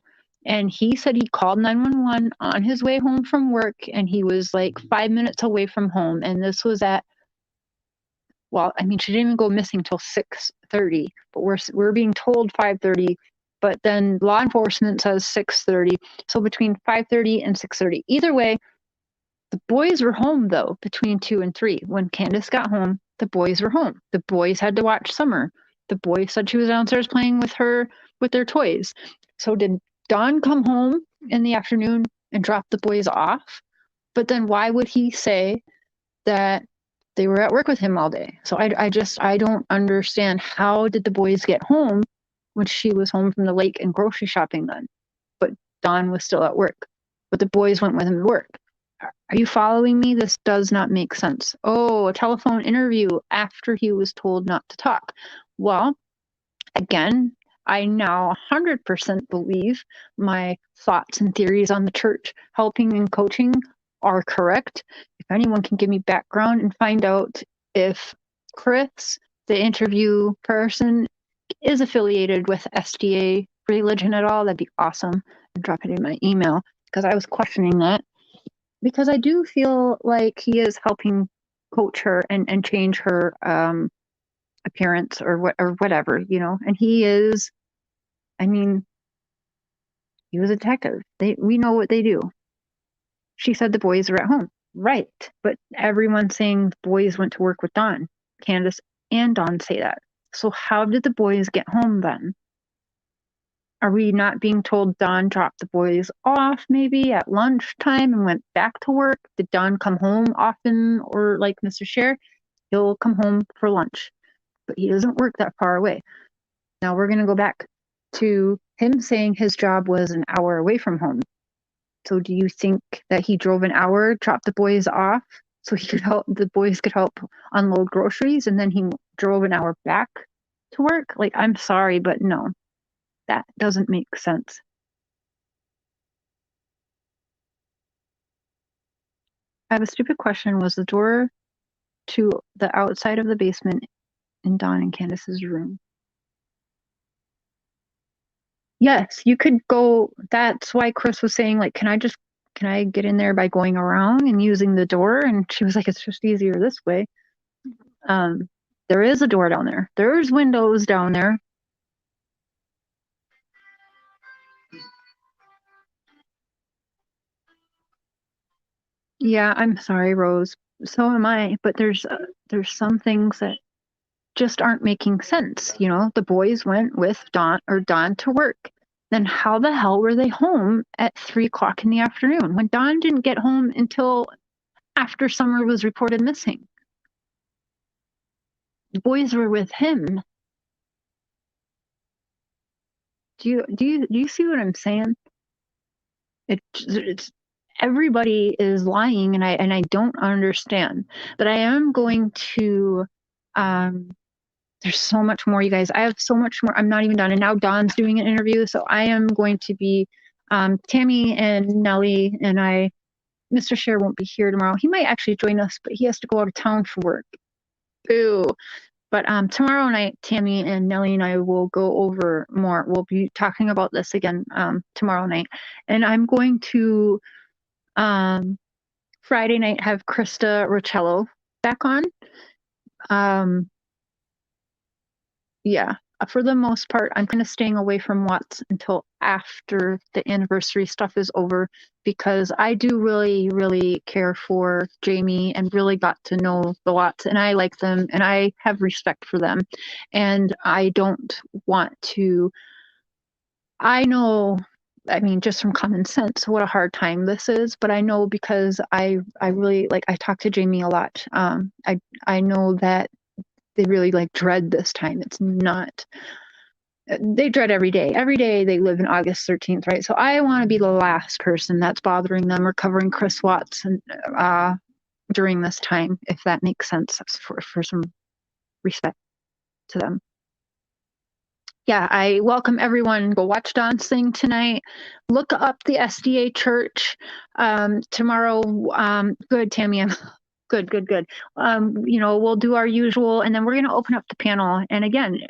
A: And he said he called 911 on his way home from work. And he was like 5 minutes away from home. And this was she didn't even go missing till 6:30. But we're being told 5:30. But then law enforcement says 6:30. So between 5:30 and 6:30. Either way, the boys were home, though, between 2 and 3. When Candus got home, the boys were home. The boys had to watch Summer. The boy said she was downstairs playing with their toys. So did Don come home in the afternoon and drop the boys off? But then why would he say that they were at work with him all day? So I don't understand. How did the boys get home when she was home from the lake and grocery shopping then? But Don was still at work. But the boys went with him to work. Are you following me? This does not make sense. Oh, a telephone interview after he was told not to talk. Well, again, I now 100% believe my thoughts and theories on the church helping and coaching are correct. If anyone can give me background and find out if Chris, the interview person, is affiliated with SDA religion at all, that'd be awesome. And drop it in my email, because I was questioning that. Because I do feel like he is helping coach her and change her appearance or whatever, And he is, he was a detective. We know what they do. She said the boys are at home. Right. But everyone's saying the boys went to work with Don. Candus and Don say that. So how did the boys get home then? Are we not being told Don dropped the boys off maybe at lunchtime and went back to work? Did Don come home often? Or like Mr. Scher, he'll come home for lunch, but he doesn't work that far away. Now we're going to go back to him saying his job was an hour away from home. So do you think that he drove an hour, dropped the boys off so the boys could help unload groceries, and then he drove an hour back to work? Like, I'm sorry, but no. That doesn't make sense. I have a stupid question. Was the door to the outside of the basement in Don and Candus's room? Yes, you could go. That's why Chris was saying, like, can I get in there by going around and using the door? And she was like, it's just easier this way. There is a door down there. There's windows down there. Yeah, I'm sorry, Rose. So am I. But there's some things that just aren't making sense. The boys went with Don to work. Then how the hell were they home at 3:00 in the afternoon when Don didn't get home until after Summer was reported missing? The boys were with him. Do you see what I'm saying? It's everybody is lying, and I don't understand. But I am going to there's so much more, you guys. I have so much more. I'm not even done. And now Don's doing an interview, so I am going to be Tammy and Nellie and Mr. Scher won't be here tomorrow. He might actually join us, but he has to go out of town for work. Boo. But tomorrow night, Tammy and Nellie and I will go over more. We'll be talking about this again tomorrow night. And I'm going to Friday night have Krista Roccello back on. Yeah, for the most part, I'm kind of staying away from Watts until after the anniversary stuff is over, because I do really, really care for Jamie and really got to know the Watts, and I like them and I have respect for them. And I don't want to, I know I mean, just from common sense, what a hard time this is. But I know because I really like, I talk to Jamie a lot. I know that they really like dread this time. It's not, they dread every day. Every day they live in August 13th, right? So I want to be the last person that's bothering them or covering Chris Watts and during this time, if that makes sense, for some respect to them. Yeah, I welcome everyone. Go watch Dawn sing tonight. Look up the SDA church tomorrow. Good, Tammy. Good. We'll do our usual, and then we're going to open up the panel. And again,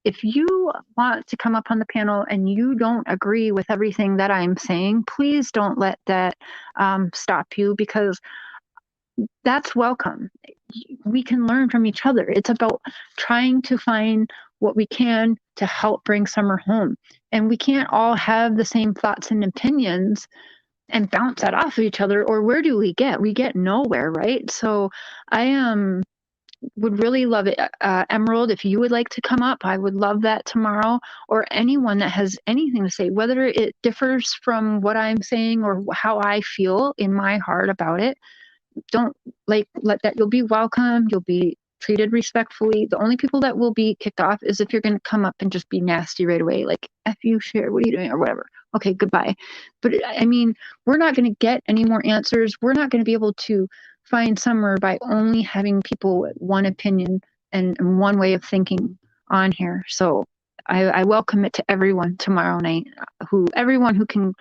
A: if you want to come up on the panel and you don't agree with everything that I'm saying, please don't let that stop you, because that's welcome. We can learn from each other. It's about trying to find what we can to help bring summer home. And we can't all have the same thoughts and opinions and bounce that off of each other, or where do we get? We get nowhere, right? So I would really love it. Emerald, if you would like to come up, I would love that tomorrow, or anyone that has anything to say, whether it differs from what I'm saying or how I feel in my heart about it. Don't let that. You'll be welcome. You'll be treated respectfully. The only people that will be kicked off is if you're going to come up and just be nasty right away, like F you, share, what are you doing, or whatever. Okay, goodbye. But I mean, we're not going to get any more answers. We're not going to be able to find summer by only having people with one opinion and one way of thinking on here. So I welcome it to everyone tomorrow night, everyone who can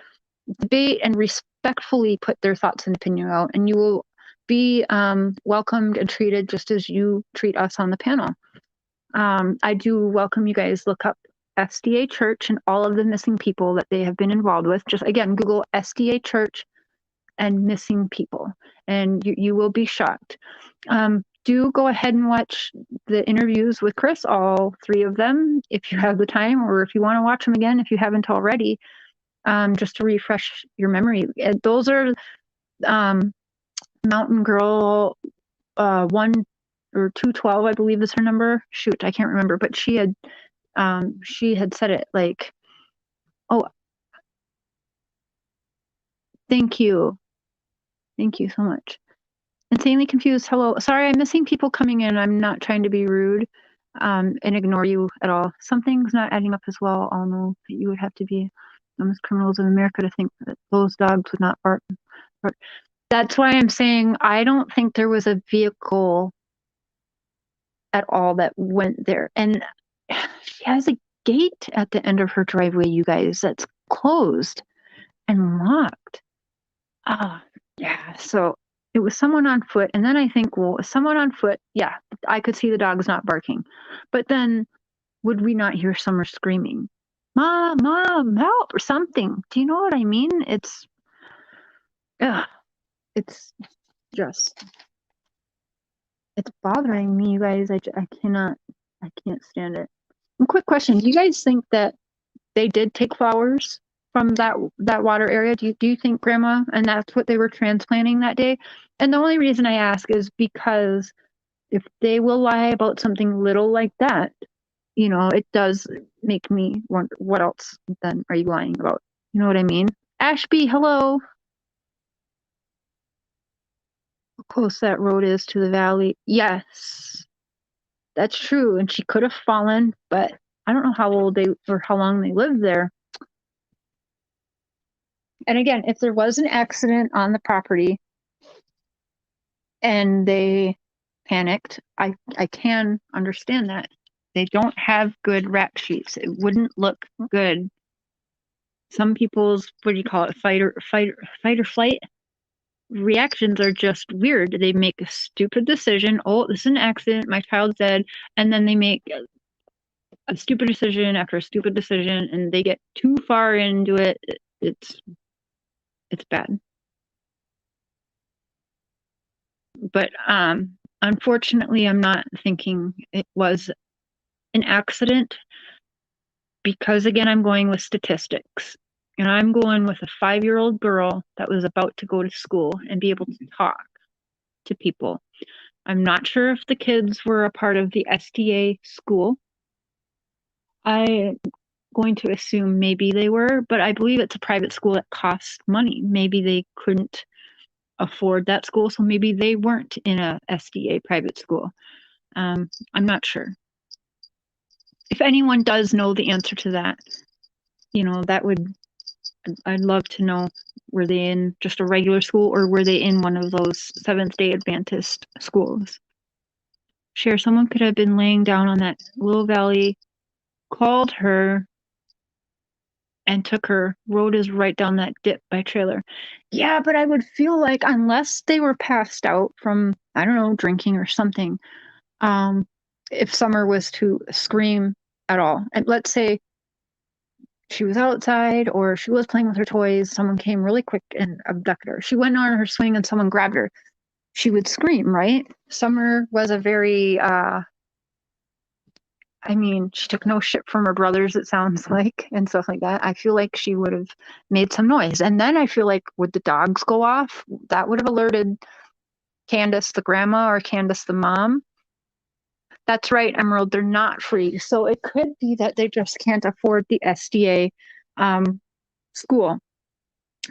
A: debate and respectfully put their thoughts and opinion out, and you will be welcomed and treated just as you treat us on the panel. I do welcome you guys. Look up SDA Church and all of the missing people that they have been involved with. Just again, Google SDA Church and missing people, and you will be shocked. Do go ahead and watch the interviews with Chris, all 3 of them, if you have the time, or if you want to watch them again, if you haven't already, just to refresh your memory. Those are Mountain Girl 1 or 212, I believe is her number. Shoot, I can't remember, but she had said it like, oh, thank you so much. Insanely confused. Hello, sorry, I'm missing people coming in. I'm not trying to be rude and ignore you at all. Something's not adding up as well. I'll know that you would have to be almost criminals in America to think that those dogs would not bark. That's why I'm saying I don't think there was a vehicle at all that went there. And she has a gate at the end of her driveway, you guys, that's closed and locked. Yeah. So it was someone on foot. And then I think, well, someone on foot, yeah, I could see the dogs not barking. But then would we not hear Summer screaming, Mom, help, or something? Do you know what I mean? It's just, it's bothering me, you guys. I can't stand it. And quick question: do you guys think that they did take flowers from that water area? Do you think, Grandma, and that's what they were transplanting that day? And the only reason I ask is because if they will lie about something little like that, it does make me wonder, what else then are you lying about? You know what I mean? Ashby, hello. How close that road is to the valley. Yes, that's true. And she could have fallen, but I don't know how old or how long they lived there. And again, if there was an accident on the property and they panicked, I can understand that. They don't have good rap sheets. It wouldn't look good. Some people's, what do you call it, fight or flight reactions are just weird. They make a stupid decision. Oh, this is an accident. My child's dead. And then they make a stupid decision after a stupid decision, and they get too far into it. It's bad. But unfortunately, I'm not thinking it was an accident, because again, I'm going with statistics, and I'm going with a 5-year-old girl that was about to go to school and be able to talk to people. I'm not sure if the kids were a part of the SDA school. going to assume maybe they were, but I believe it's a private school that costs money. Maybe they couldn't afford that school, so maybe they weren't in a SDA private school. I'm not sure. If anyone does know the answer to that, I'd love to know, were they in just a regular school or were they in one of those Seventh-day Adventist schools? Sure, someone could have been laying down on that little valley, called her, and took her. Road is right down that dip by trailer. Yeah, but I would feel like unless they were passed out from, I don't know, drinking or something, if Summer was to scream at all, and let's say she was outside or she was playing with her toys, someone came really quick and abducted her. She went on her swing and someone grabbed her. She would scream, right? Summer was a very, she took no shit from her brothers, it sounds like, and stuff like that. I feel like she would have made some noise. And then I feel like, would the dogs go off? That would have alerted Candus, the grandma, or Candus, the mom. That's right, Emerald, they're not free. So it could be that they just can't afford the SDA school,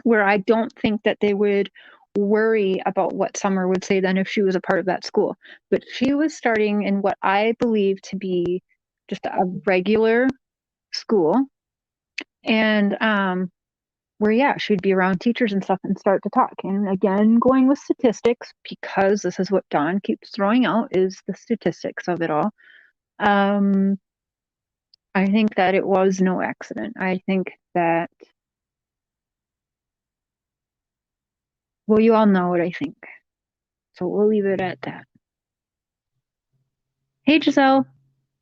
A: where I don't think that they would worry about what Summer would say then if she was a part of that school. But she was starting in what I believe to be just a regular school, and where she'd be around teachers and stuff and start to talk. And again, going with statistics, because this is what Dawn keeps throwing out, is the statistics of it all. I think that it was no accident. I think that, well, you all know what I think, so we'll leave it at that. Hey, Giselle,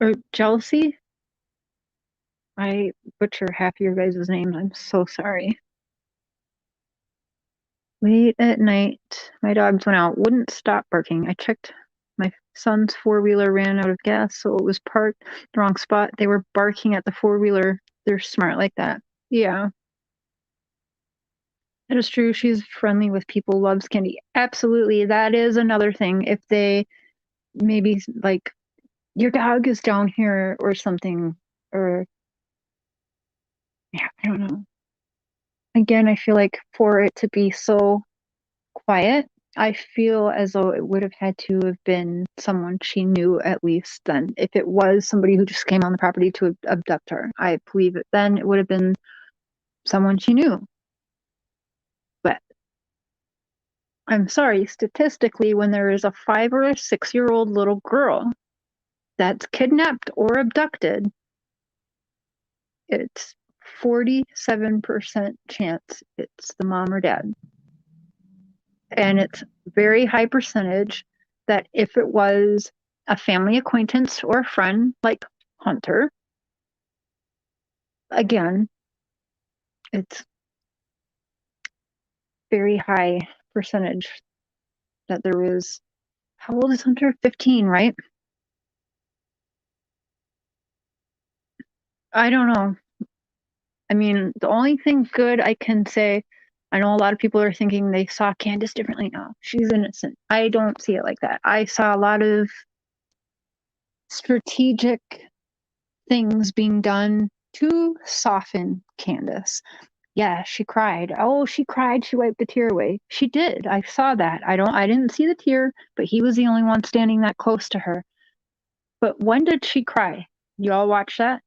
A: or Jealousy. I butcher half your guys' names. I'm so sorry. Late at night, my dogs went out, wouldn't stop barking. I checked my son's four-wheeler ran out of gas, so it was parked the wrong spot. They were barking at the four-wheeler. They're smart like that. Yeah. That is true. She's friendly with people, loves candy. Absolutely. That is another thing. If they maybe like, your dog is down here or something, or yeah, I don't know. Again, I feel like for it to be so quiet, I feel as though it would have had to have been someone she knew at least then. If it was somebody who just came on the property to abduct her, I believe it then it would have been someone she knew. But I'm sorry, statistically, when there is a 5 or a 6-year-old little girl that's kidnapped or abducted, it's 47% chance it's the mom or dad. And it's very high percentage that if it was a family acquaintance or a friend like Hunter, again, it's very high percentage that there was. How old is Hunter? 15, right? I don't know. I mean, the only thing good I can say, I know a lot of people are thinking they saw Candus differently now. She's innocent. I don't see it like that. I saw a lot of strategic things being done to soften Candus. Yeah, she cried. Oh, she cried. She wiped the tear away. She did. I saw that. I didn't see the tear, but he was the only one standing that close to her. But when did she cry? You all watch that?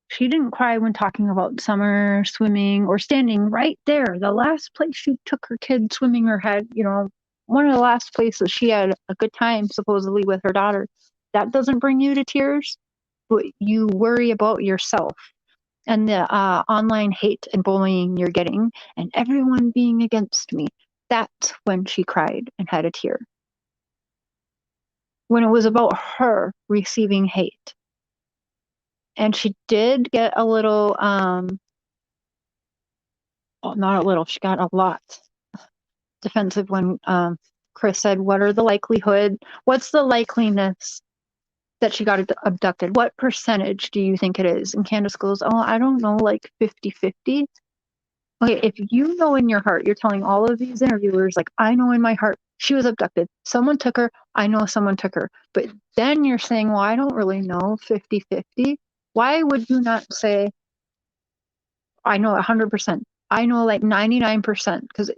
A: She didn't cry when talking about summer swimming or standing right there. The last place she took her kid swimming or had, one of the last places she had a good time supposedly with her daughter. That doesn't bring you to tears, but you worry about yourself and the online hate and bullying you're getting and everyone being against me. That's when she cried and had a tear. When it was about her receiving hate. And she did get a little, not a little, she got a lot defensive when Chris said, what's the likeliness that she got abducted? What percentage do you think it is? And Candus goes, oh, I don't know, like 50-50. Okay, if you know in your heart, you're telling all of these interviewers, like, I know in my heart she was abducted. Someone took her. I know someone took her. But then you're saying, well, I don't really know, 50-50. Why would you not say I know 100%. I know like 99% because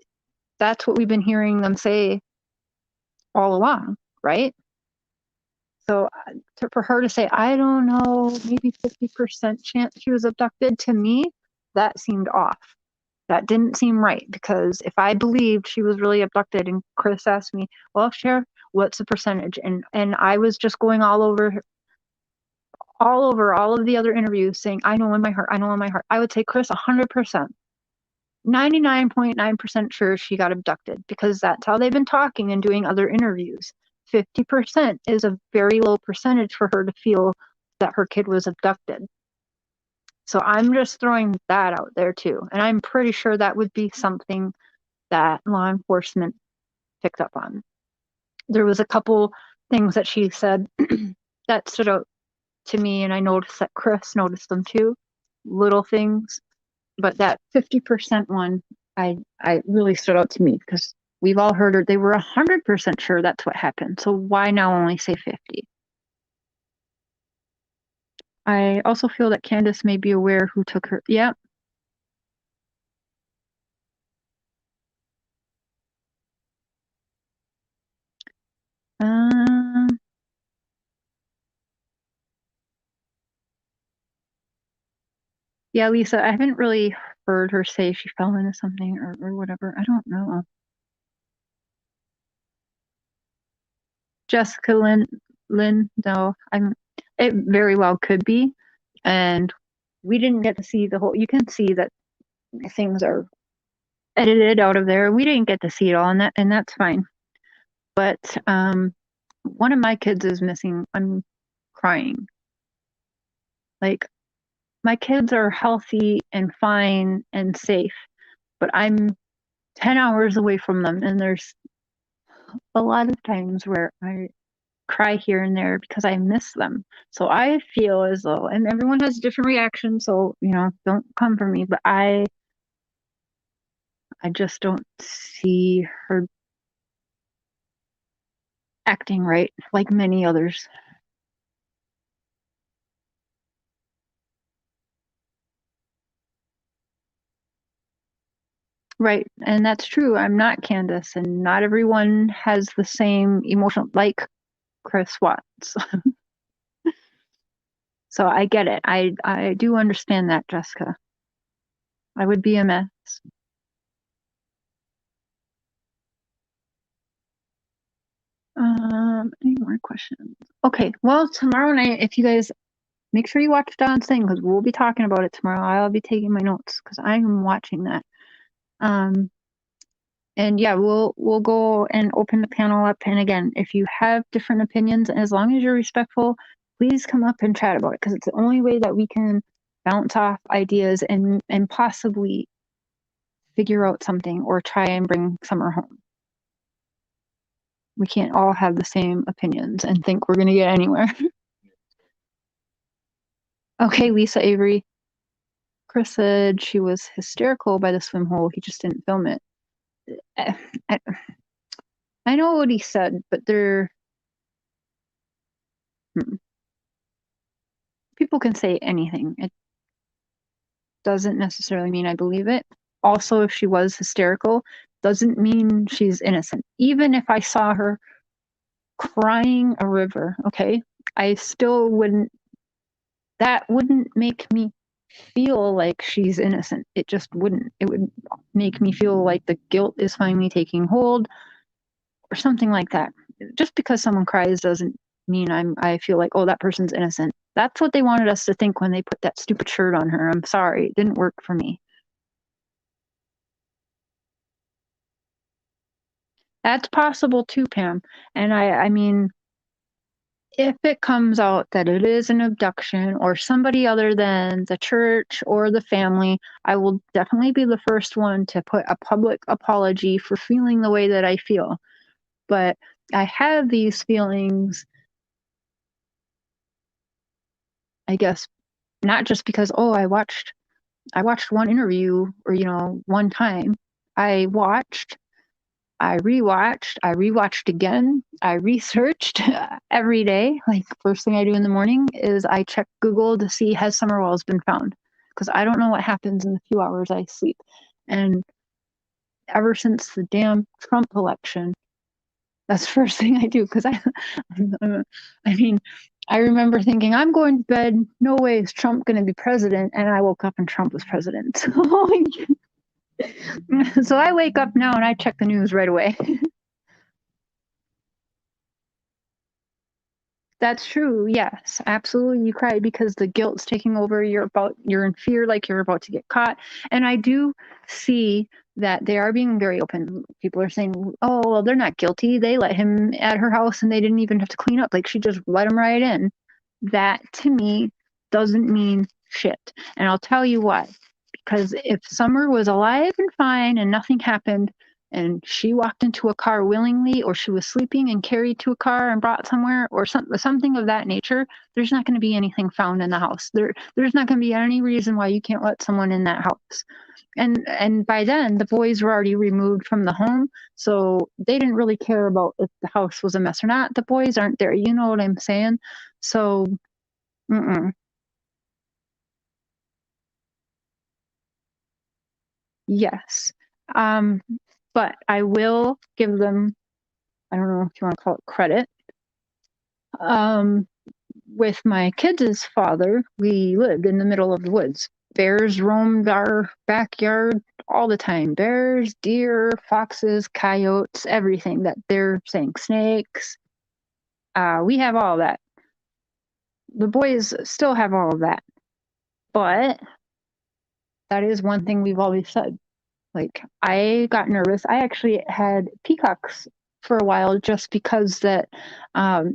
A: that's what we've been hearing them say all along, right? So for her to say, I don't know, maybe 50% chance she was abducted, to me, that seemed off. That didn't seem right, because if I believed she was really abducted and Chris asked me, well, Cher, what's the percentage? And I was just going all over all of the other interviews saying, I know in my heart, I know in my heart. I would say, Chris, 100%. 99.9% sure she got abducted, because that's how they've been talking and doing other interviews. 50% is a very low percentage for her to feel that her kid was abducted. So I'm just throwing that out there too. And I'm pretty sure that would be something that law enforcement picked up on. There was a couple things that she said that stood out to me, and I noticed that Chris noticed them too. Little things. But that 50% one, I really stood out to me, because we've all heard her. They were 100% sure that's what happened. So why now only say 50? I also feel that Candus may be aware who took her. Yeah. Yeah, Lisa, I haven't really heard her say she fell into something or whatever. I don't know. Jessica Lynn, no, it very well could be. And we didn't get to see the whole, you can see that things are edited out of there. We didn't get to see it all, and that's fine. But one of my kids is missing. I'm crying. Like, my kids are healthy and fine and safe, but I'm 10 hours away from them, and there's a lot of times where I cry here and there because I miss them. So I feel as though, and everyone has different reactions, so don't come for me, but I just don't see her acting right like many others. Right, and that's true. I'm not Candus, and not everyone has the same emotional, like Chris Watts. So I get it. I do understand that, Jessica. I would be a mess. Any more questions? Okay, well, tomorrow night, if you guys make sure you watch Don's thing, because we'll be talking about it tomorrow. I'll be taking my notes because I'm watching that. And yeah, we'll go and open the panel up. And again, if you have different opinions, as long as you're respectful, please come up and chat about it, because it's the only way that we can bounce off ideas and possibly figure out something or try and bring Summer home. We can't all have the same opinions and think we're going to get anywhere. Okay, Lisa Avery. Chris said she was hysterical by the swim hole. He just didn't film it. I know what he said, but people can say anything. It doesn't necessarily mean I believe it. Also, if she was hysterical, doesn't mean she's innocent. Even if I saw her crying a river, okay, I still wouldn't, that wouldn't make me feel like she's innocent. It just wouldn't. It would make me feel like the guilt is finally taking hold or something like that. Just because someone cries doesn't mean I feel like, oh, that person's innocent. That's what they wanted us to think when they put that stupid shirt on her. I'm sorry, it didn't work for me. That's possible too, Pam. And I mean, if it comes out that it is an abduction or somebody other than the church or the family, I will definitely be the first one to put a public apology for feeling the way that I feel. But I have these feelings, I guess, not just because, oh, I watched one interview or, one time. I watched, I rewatched again. I researched every day. Like, first thing I do in the morning is I check Google to see, has Summer Wells been found? because I don't know what happens in the few hours I sleep. And ever since the damn Trump election, that's the first thing I do, because I mean, I remember thinking, I'm going to bed, no way is Trump going to be president, and I woke up and Trump was president. So I wake up now and I check the news right away. That's true. Yes, absolutely. You cry because the guilt's taking over. You're in fear, like you're about to get caught. And I do see that they are being very open. People are saying, oh, well, they're not guilty. They let him at her house and they didn't even have to clean up. Like she just let him right in. That to me doesn't mean shit. And I'll tell you why. Because if Summer was alive and fine and nothing happened, and she walked into a car willingly, or she was sleeping and carried to a car and brought somewhere, or something of that nature, there's not going to be anything found in the house. There's not going to be any reason why you can't let someone in that house. And by then the boys were already removed from the home, so they didn't really care about if the house was a mess or not. The boys aren't there. You know what I'm saying? So, yes. But I will give them, I don't know if you want to call it credit. With my kids' father, we lived in the middle of the woods. Bears roamed our backyard all the time. Bears, deer, foxes, coyotes, everything that they're saying, snakes. We have all that. The boys still have all of that. But that is one thing we've always said. Like, I got nervous. I actually had peacocks for a while just because that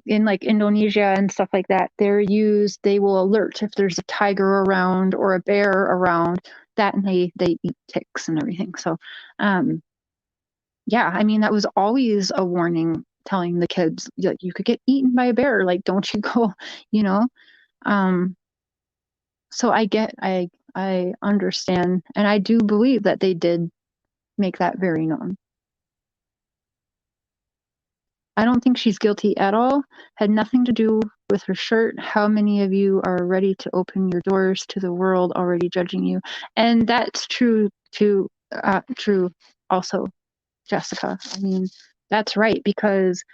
A: in like Indonesia and stuff like that, they will alert if there's a tiger around or a bear around that, and they eat ticks and everything. So yeah, I mean, that was always a warning, telling the kids, like, you could get eaten by a bear, like don't you go, you know. So I understand, and I do believe that they did make that very known. I don't think she's guilty at all. Had nothing to do with her shirt. How many of you are ready to open your doors to the world already judging you? And that's true true also, Jessica. I mean, that's right, because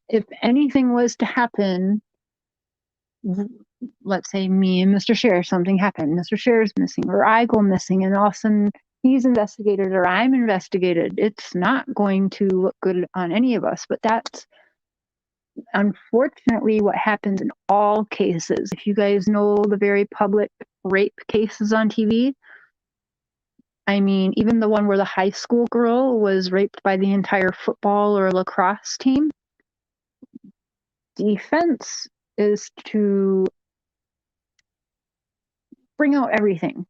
A: if anything was to happen, let's say me and Mr. Sheriff, something happened, Mr. Sheriff's missing, or I go missing, and all of a sudden he's investigated or I'm investigated, it's not going to look good on any of us. But that's unfortunately what happens in all cases. If you guys know the very public rape cases on TV, I mean, even the one where the high school girl was raped by the entire football or lacrosse team, defense is to bring out everything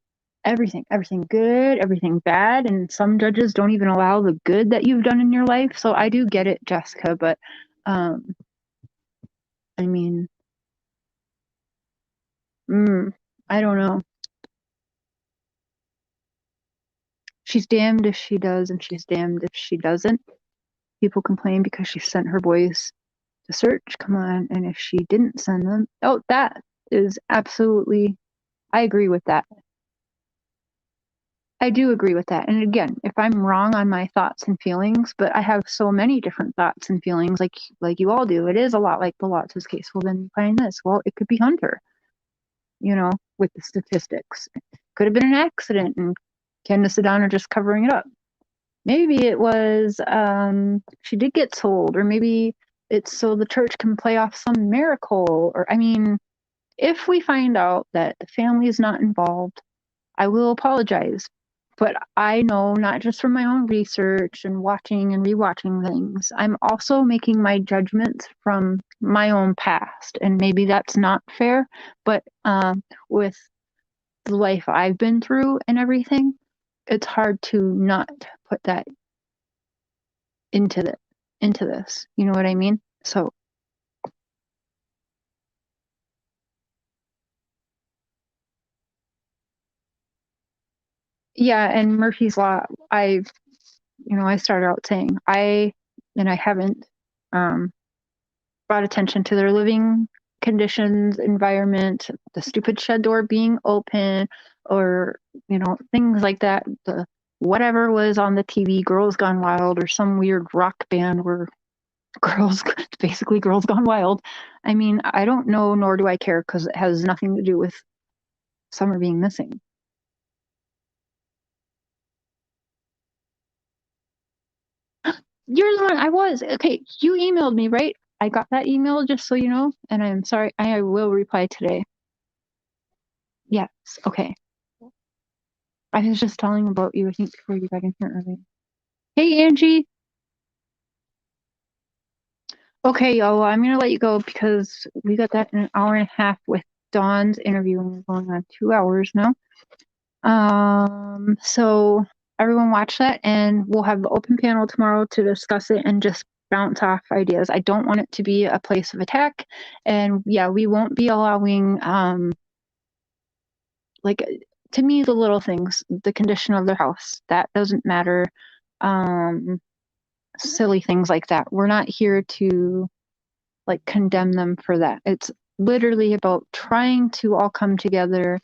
A: good, everything bad, and some judges don't even allow the good that you've done in your life. So I do get it, Jessica, but I mean, I don't know. She's damned if she does, and she's damned if she doesn't. People complain because she sent her boys to search. Come on. And if she didn't send them, oh, that is absolutely, I agree with that. I do agree with that. And again, if I'm wrong on my thoughts and feelings, but I have so many different thoughts and feelings, like you all do, it is a lot like the Lotz's case. Well, then you find this. Well, it could be Hunter, you know, with the statistics. Could have been an accident and Candus are just covering it up. Maybe it was she did get sold, or maybe it's so the church can play off some miracle. Or, I mean, if we find out that the family is not involved, I will apologize. But I know, not just from my own research and watching and rewatching things, I'm also making my judgments from my own past. And maybe that's not fair, but with the life I've been through and everything, it's hard to not put that into this. You know what I mean? So yeah, and Murphy's Law, I started out saying I haven't brought attention to their living conditions, environment, the stupid shed door being open, or, you know, things like that. The whatever was on the TV, Girls Gone Wild, or some weird rock band where basically Girls Gone Wild. I mean, I don't know, nor do I care, because it has nothing to do with Summer being missing. You're the one. I was. Okay, you emailed me, right? I got that email, just so you know, and I'm sorry. I will reply today. Yes, okay. I was just telling about you, I think, before you got in here early. Hey, Angie. Okay, y'all, I'm gonna let you go because we got that in an hour and a half with Dawn's interview, and we're going on 2 hours now. So everyone watch that, and we'll have the open panel tomorrow to discuss it and just bounce off ideas. I don't want it to be a place of attack, and yeah, we won't be allowing like, to me, the little things, the condition of their house, that doesn't matter. Silly things like that. We're not here to like condemn them for that. It's literally about trying to all come together,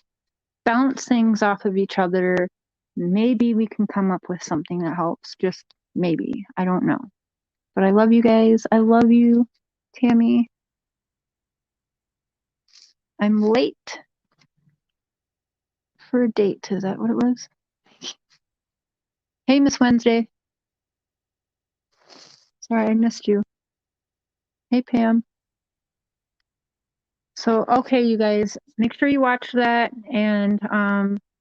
A: bounce things off of each other. Maybe we can come up with something that helps. Just maybe. I don't know. But I love you guys. I love you, Tammy. I'm late for a date. Is that what it was? Hey, Miss Wednesday. Sorry, I missed you. Hey, Pam. So, okay, you guys, make sure you watch that, and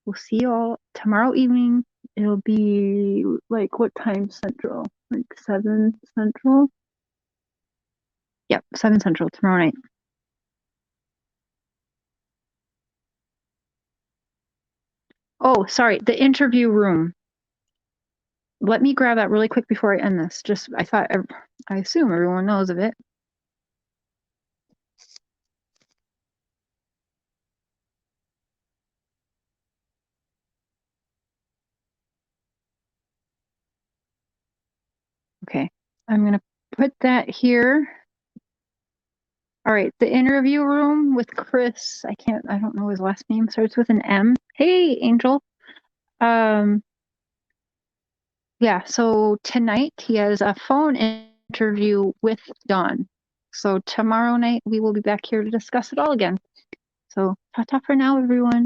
A: we'll see you all tomorrow evening. It'll be like, what time Central? Like 7 Central? Yep, 7 Central tomorrow night. Oh, sorry, the interview room. Let me grab that really quick before I end this. Just, I assume everyone knows of it. Okay, I'm gonna put that here. All right, the interview room with Chris. I don't know his last name. Starts with an M. Hey, Angel. Yeah, so tonight he has a phone interview with Dawn. So tomorrow night we will be back here to discuss it all again. So ta-ta for now, everyone.